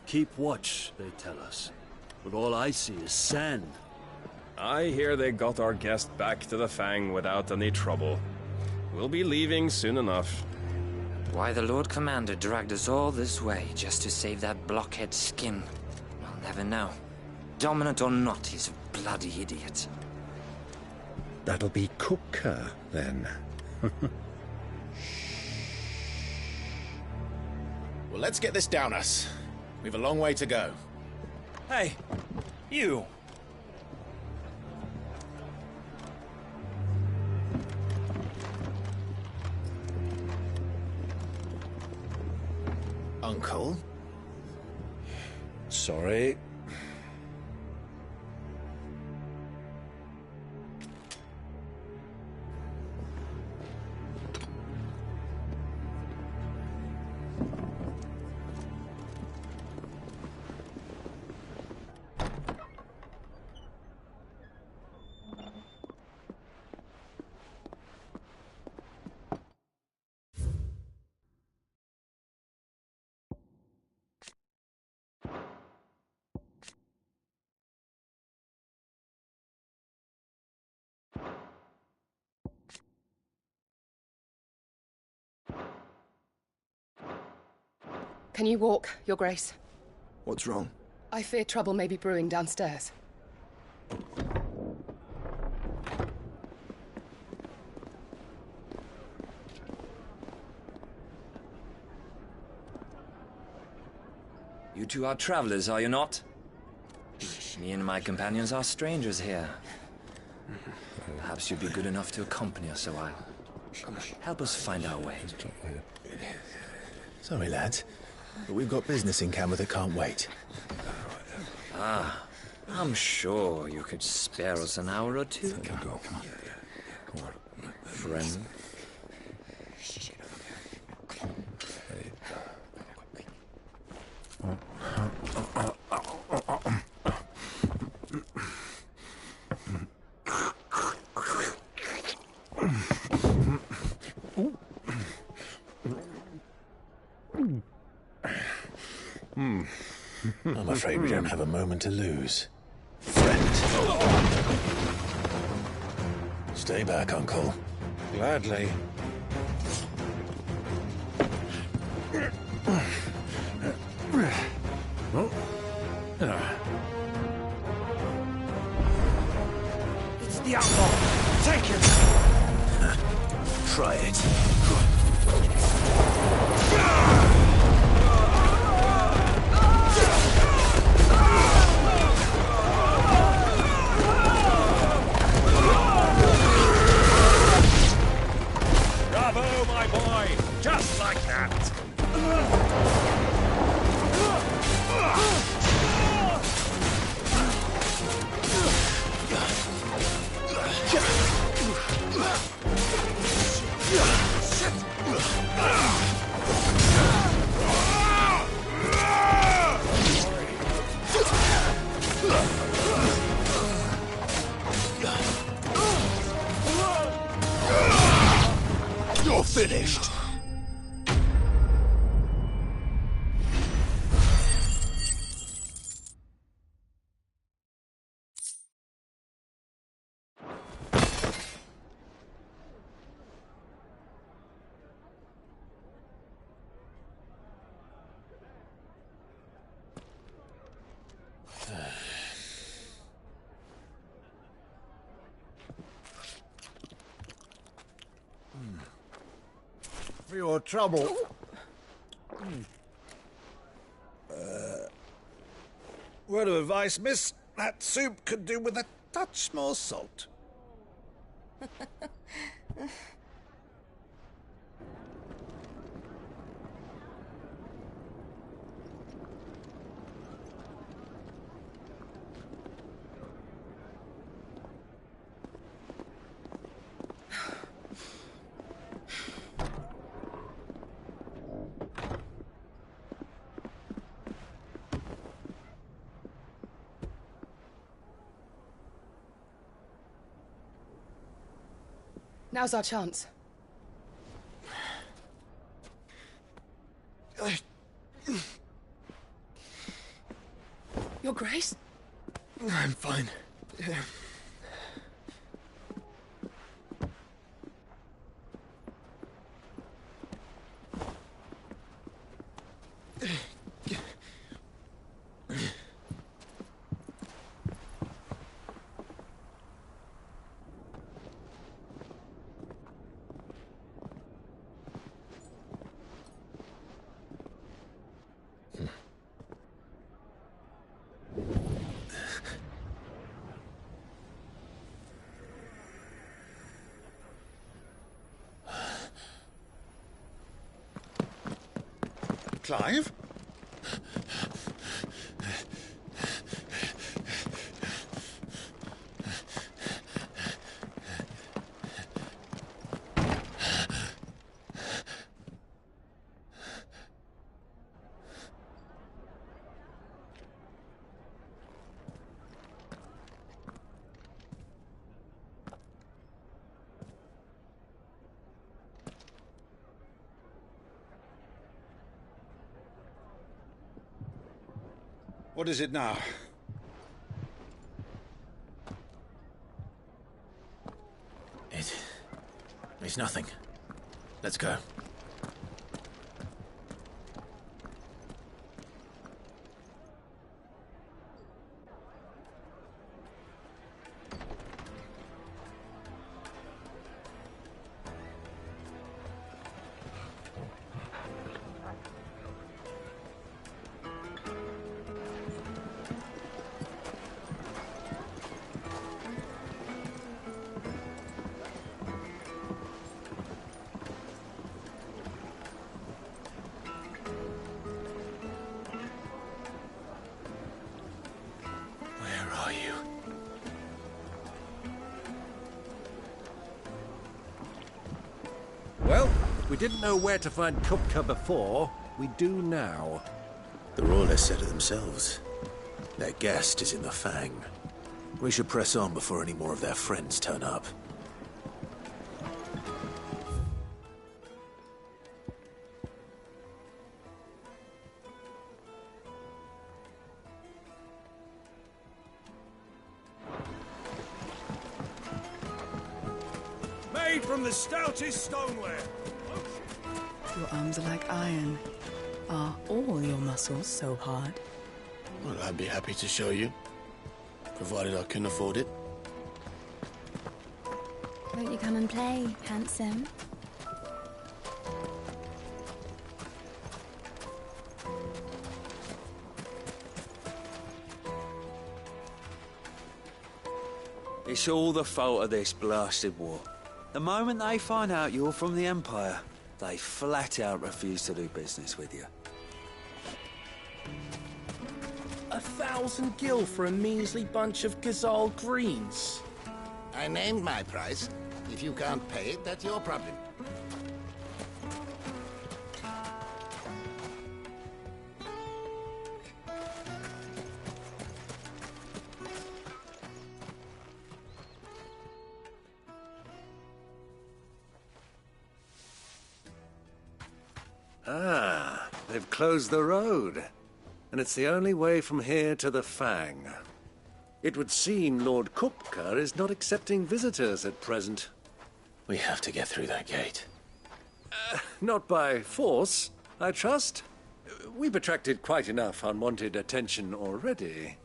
S15: Keep watch, they tell us. But all I see is sand.
S21: I hear they got our guest back to the Fang without any trouble. We'll be leaving soon enough.
S23: Why the Lord Commander dragged us all this way just to save that blockhead Skin, I'll never know. Dominant or not, he's a bloody idiot.
S25: That'll be Cooker, then.
S2: Well, let's get this down us. We've a long way to go.
S7: Hey, you!
S2: Uncle?
S25: Sorry.
S12: Can you walk, Your Grace?
S19: What's wrong?
S12: I fear trouble may be brewing downstairs.
S23: You two are travelers, are you not? Me and my companions are strangers here. Perhaps you'd be good enough to accompany us a while. Help us find our way.
S2: Sorry, lads, but we've got business in Camber that can't wait.
S23: Ah, I'm sure you could spare us an hour or two.
S25: Come on.
S23: Friend.
S10: afraid we don't have a moment to lose. Friend. Stay back, Uncle.
S25: Gladly.
S18: It's the outlaw. Take it.
S10: Try it.
S11: Bravo, my boy! Just like that!
S2: You're finished!
S11: For your trouble. Word of advice, miss. That soup could do with a touch more salt.
S12: Now's our chance. Your Grace?
S19: I'm fine.
S11: Clive? What is it now?
S2: It's nothing. Let's go.
S11: Well, we didn't know where to find Kupka before. We do now.
S10: The Rawlers said it themselves. Their guest is in the Fang. We should press on before any more of their friends turn up.
S2: made from the stoutest stoneware.
S5: Your arms are like iron. Are all your muscles so hard?
S6: Well, I'd be happy to show you, provided I can afford it.
S14: Won't you come and play, handsome?
S9: It's all the fault of this blasted war. The moment they find out you're from the Empire, they flat out refuse to do business with you.
S16: 1,000 gil for a measly bunch of Gazal greens.
S6: I named my price. If you can't pay it, that's your problem.
S11: Ah, they've closed the road. And it's the only way from here to the Fang. It would seem Lord Kupka is not accepting visitors at present.
S10: We have to get through that gate.
S11: Not by force, I trust. We've attracted quite enough unwanted attention already.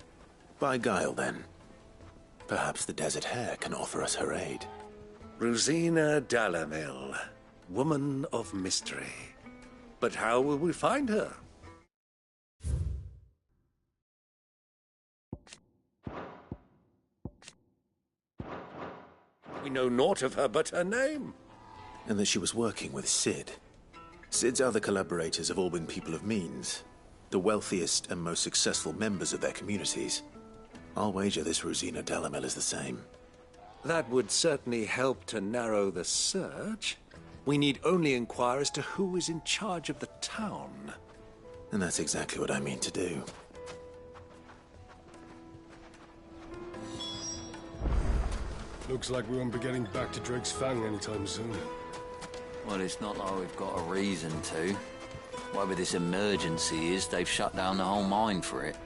S10: By guile, then. Perhaps the Desert Hare can offer us her aid.
S11: Rosina Dalamil, woman of mystery. But how will we find her? We know naught of her but her name.
S10: And that she was working with Cid. Cid's other collaborators have all been people of means, the wealthiest and most successful members of their communities. I'll wager this Rosina Dalamil is the same.
S11: That would certainly help to narrow the search. We need only inquire as to who is in charge of the town.
S10: And that's exactly what I mean to do.
S22: Looks like we won't be getting back to Drake's Fang anytime soon.
S26: Well, it's not like we've got a reason to. Whatever this emergency is, they've shut down the whole mine for it.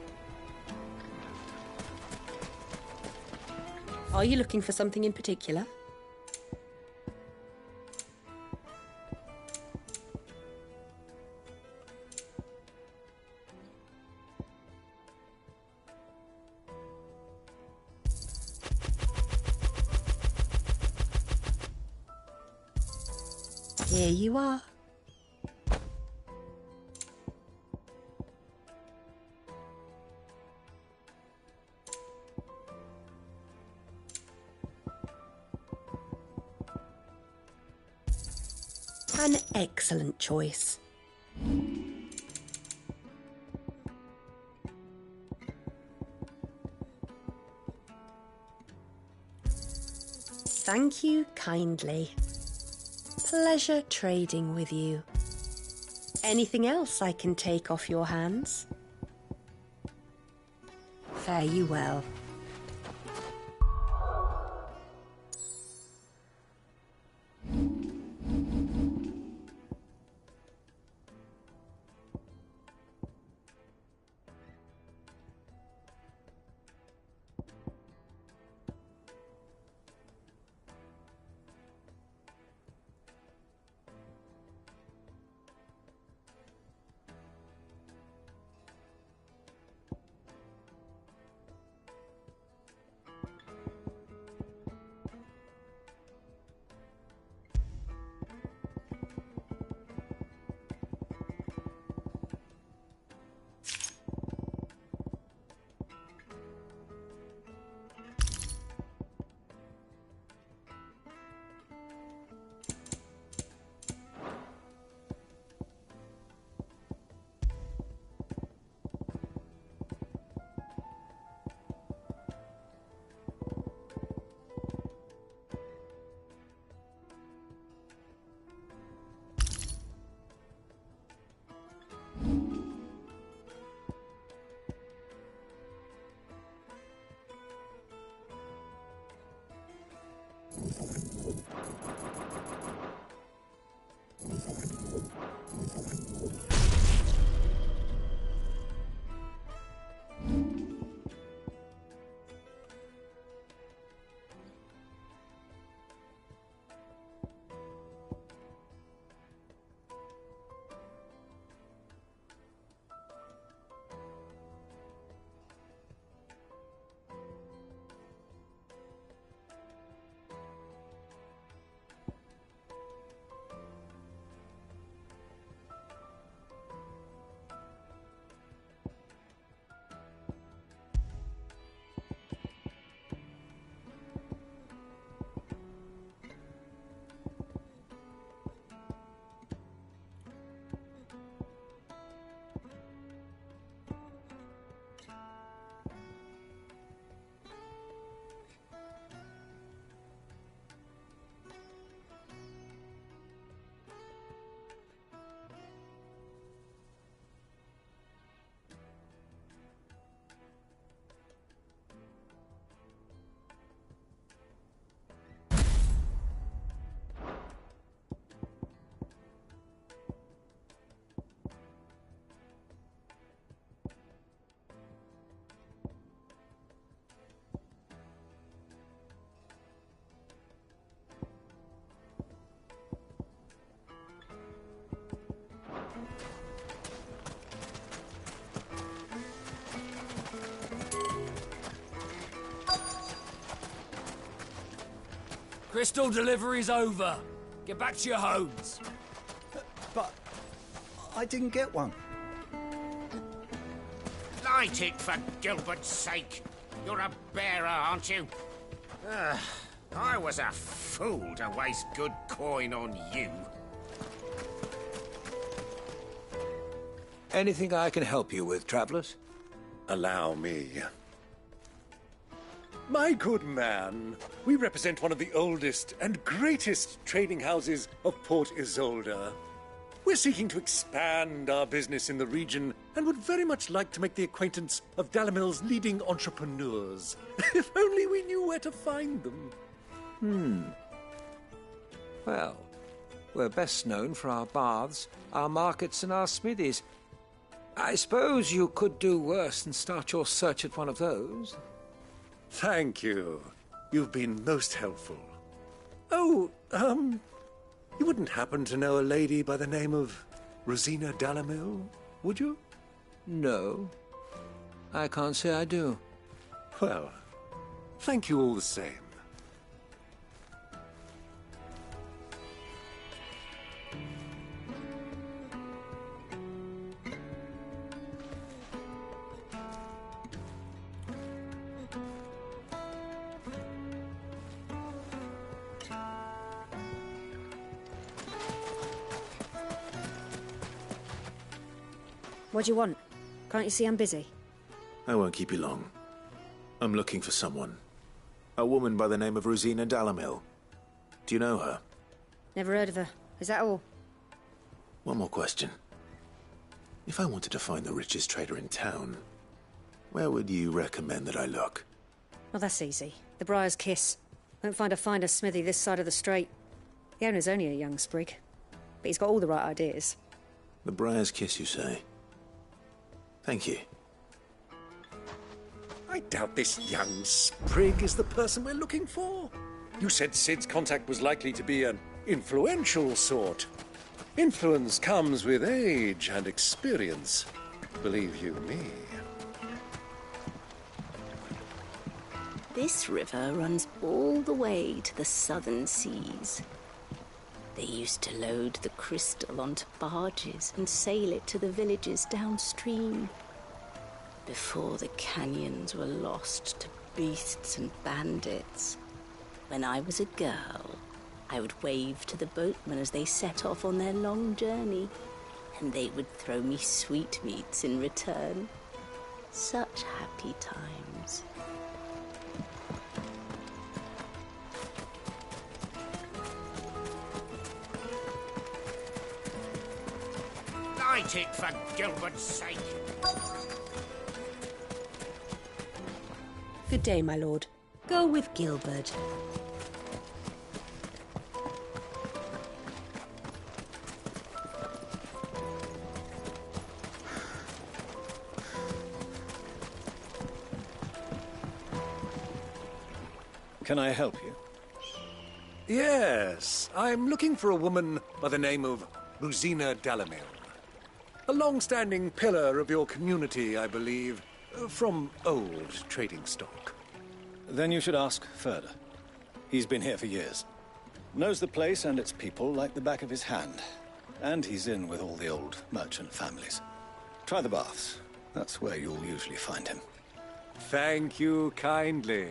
S4: Are you looking for something in particular? Here you are. An excellent choice. Thank you kindly. Pleasure trading with you. Anything else I can take off your hands? Fare you well.
S21: Crystal delivery's over. Get back to your homes.
S1: But I didn't get one.
S3: Light it, for Gilbert's sake. You're a bearer, aren't you? I was a fool to waste good coin on you.
S8: Anything I can help you with, travellers?
S11: Allow me. My good man, we represent one of the oldest and greatest trading houses of Port Isolde. We're seeking to expand our business in the region and would very much like to make the acquaintance of Dalimil's leading entrepreneurs. If only we knew where to find them.
S8: Well, we're best known for our baths, our markets, and our smithies. I suppose you could do worse than start your search at one of those.
S11: Thank you. You've been most helpful. Oh, you wouldn't happen to know a lady by the name of Rosina Dalimil, would you?
S8: No. I can't say I do.
S11: Well, thank you all the same.
S13: What do you want? Can't you see I'm busy?
S10: I won't keep you long. I'm looking for someone. A woman by the name of Rosina Dalimil. Do you know her?
S13: Never heard of her. Is that all?
S10: One more question. If I wanted to find the richest trader in town, where would you recommend that I look?
S13: Well, that's easy. The Briar's Kiss. Won't find a finer smithy this side of the strait. The owner's only a young sprig, but he's got all the right ideas.
S10: The Briar's Kiss, you say? Thank you.
S11: I doubt this young sprig is the person we're looking for. You said Sid's contact was likely to be an influential sort. Influence comes with age and experience, believe you me.
S17: This river runs all the way to the southern seas. They used to load the crystal onto barges and sail it to the villages downstream. Before the canyons were lost to beasts and bandits. When I was a girl, I would wave to the boatmen as they set off on their long journey, and they would throw me sweetmeats in return. Such happy times.
S3: Light it, for Gilbert's sake.
S4: Good day, my lord. Go with Gilbert.
S1: Can I help you?
S11: Yes, I'm looking for a woman by the name of Rosina Dalimil. A long-standing pillar of your community, I believe, from old trading stock.
S1: Then you should ask Ferda. He's been here for years. Knows the place and its people like the back of his hand. And he's in with all the old merchant families. Try the baths. That's where you'll usually find him.
S11: Thank you kindly.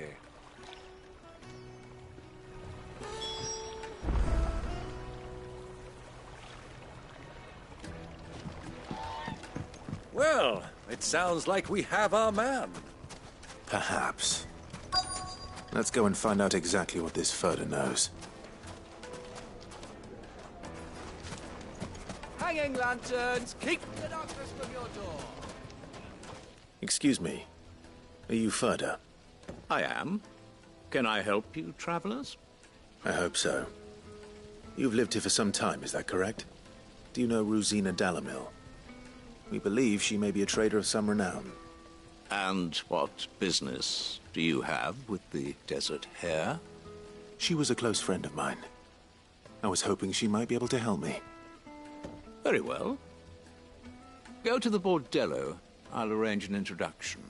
S11: Well, it sounds like we have our man.
S10: Perhaps. Let's go and find out exactly what this Ferda knows.
S9: Hanging lanterns, keep the darkness from your door.
S10: Excuse me. Are you Ferda?
S2: I am. Can I help you, travelers?
S10: I hope so. You've lived here for some time, is that correct? Do you know Rosina Dalimil? We believe she may be a trader of some renown.
S2: And what business do you have with the Desert Hare?
S10: She was a close friend of mine. I was hoping she might be able to help me.
S2: Very well. Go to the Bordello. I'll arrange an introduction.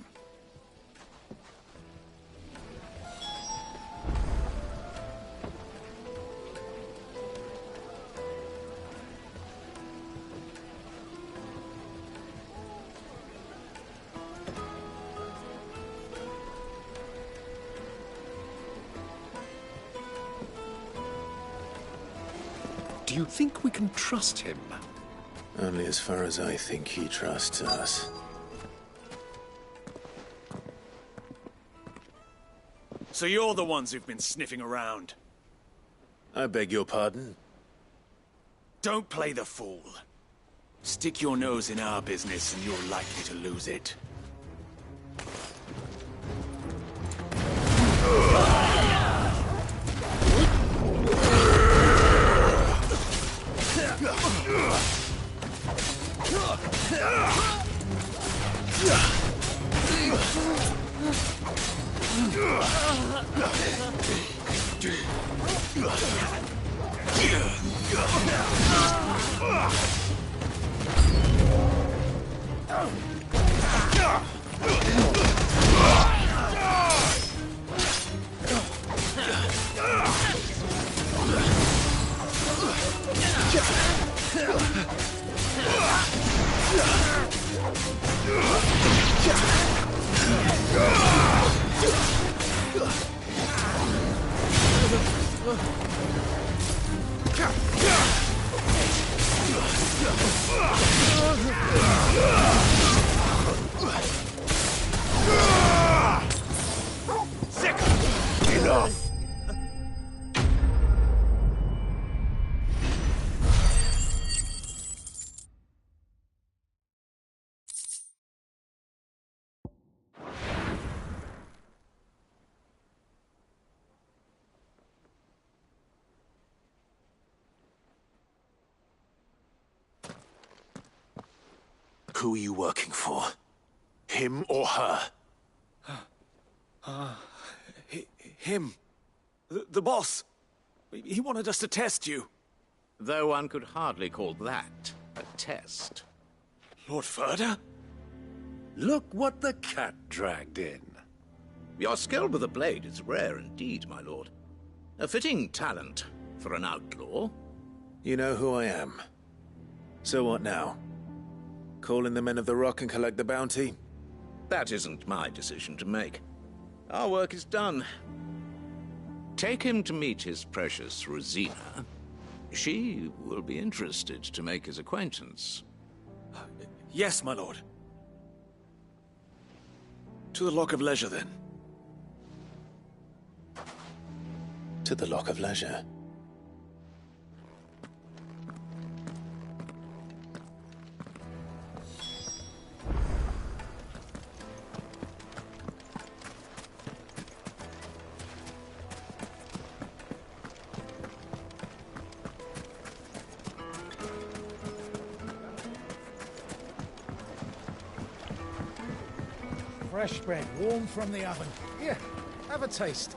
S11: Do you think we can trust him?
S10: Only as far as I think he trusts us.
S9: So you're the ones who've been sniffing around?
S10: I beg your pardon?
S9: Don't play the fool. Stick your nose in our business and you're likely to lose it.
S2: Enough! Who are you working for? Him or her?
S9: Him. The boss. He wanted us to test you.
S3: Though one could hardly call that a test.
S9: Lord Ferda?
S11: Look what the cat dragged in.
S3: Your skill with the blade is rare indeed, my lord. A fitting talent for an outlaw.
S10: You know who I am. So what now? Call in the Men of the Rock and collect the bounty?
S3: That isn't my decision to make. Our work is done. Take him to meet his precious Rosina. She will be interested to make his acquaintance.
S9: Yes, my lord. To the Lock of Leisure, then.
S10: To the Lock of Leisure.
S7: Fresh bread, warm from the oven. Here, have a taste.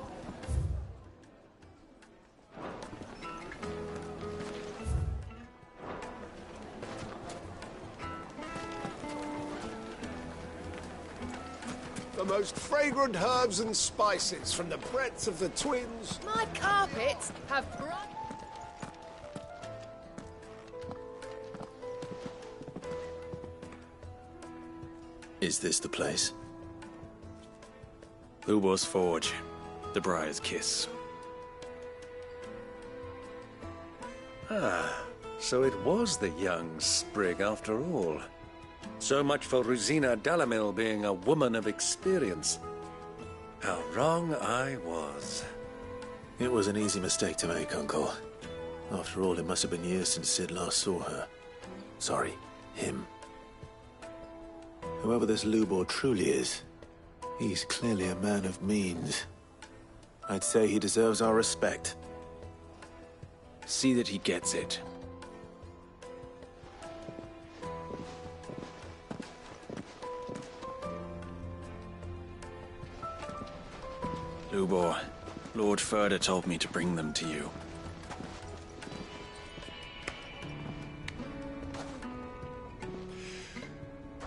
S15: The most fragrant herbs and spices from the breadth of the Twins.
S12: My carpets have bright...
S10: Is this the place?
S9: Lubor's Forge. The Briar's Kiss.
S11: Ah, so it was the young sprig after all. So much for Rosina Dalamil being a woman of experience. How wrong I was.
S10: It was an easy mistake to make, Uncle. After all, it must have been years since Sid last saw her. Sorry, him. Whoever this Lubor truly is, he's clearly a man of means. I'd say he deserves our respect.
S9: See that he gets it. Lubor, Lord Ferda told me to bring them to you.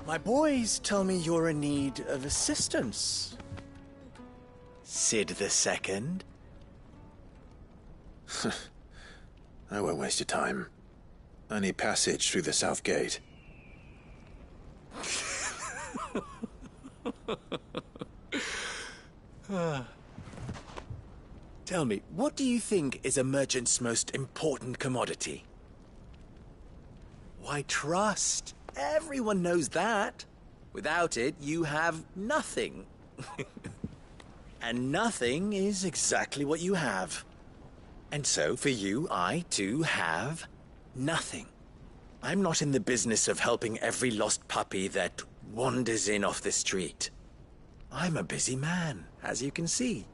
S20: My boys tell me you're in need of assistance. Sid the Second?
S10: I won't waste your time. I need passage through the south gate.
S20: Tell me, what do you think is a merchant's most important commodity? Why, trust. Everyone knows that. Without it, you have nothing. And nothing is exactly what you have. And so, for you, I, too, have nothing. I'm not in the business of helping every lost puppy that wanders in off the street. I'm a busy man, as you can see.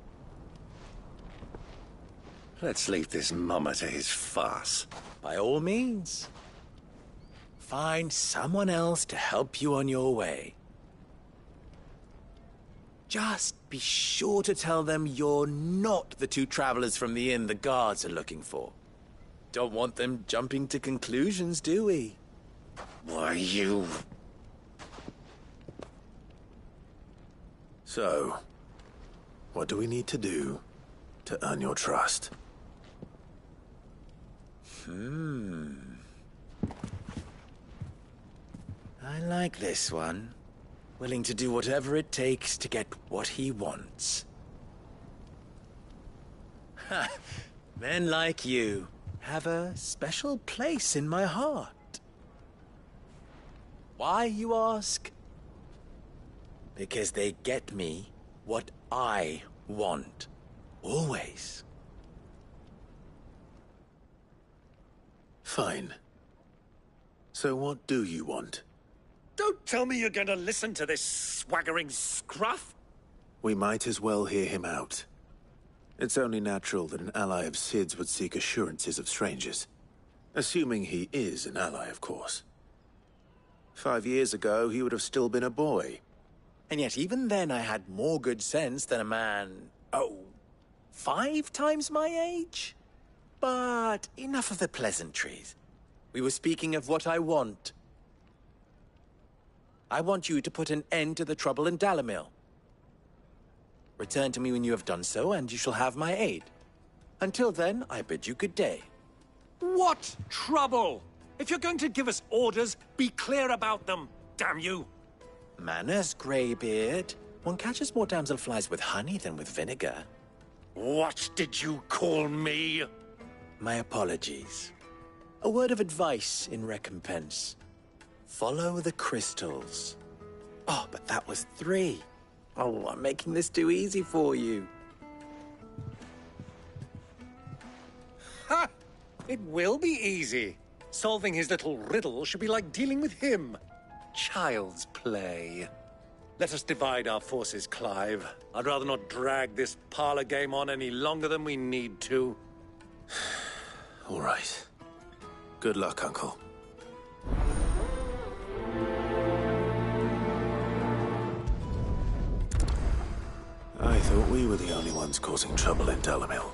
S11: Let's leave this mummer to his farce.
S20: By all means. Find someone else to help you on your way. Just be sure to tell them you're not the two travelers from the inn the guards are looking for. Don't want them jumping to conclusions, do we?
S11: Why, you...
S10: So, what do we need to do to earn your trust?
S20: I like this one. Willing to do whatever it takes to get what he wants. Ha! Men like you have a special place in my heart. Why, you ask? Because they get me what I want. Always.
S10: Fine. So what do you want?
S11: Don't tell me you're going to listen to this swaggering scruff!
S10: We might as well hear him out. It's only natural that an ally of Sid's would seek assurances of strangers. Assuming he is an ally, of course. 5 years ago, he would have still been a boy.
S20: And yet even then I had more good sense than a man... 5 times my age? But enough of the pleasantries. We were speaking of what I want. I want you to put an end to the trouble in Dalimil. Return to me when you have done so, and you shall have my aid. Until then, I bid you good day.
S11: What trouble? If you're going to give us orders, be clear about them, damn you!
S20: Manners, Greybeard. One catches more damselflies with honey than with vinegar.
S11: What did you call me?
S20: My apologies. A word of advice in recompense. Follow the crystals. Oh, but that was 3. Oh, I'm making this too easy for you.
S11: Ha! It will be easy. Solving his little riddle should be like dealing with him. Child's play. Let us divide our forces, Clive. I'd rather not drag this parlor game on any longer than we need to.
S10: All right. Good luck, Uncle. I thought we were the only ones causing trouble in Dalimil.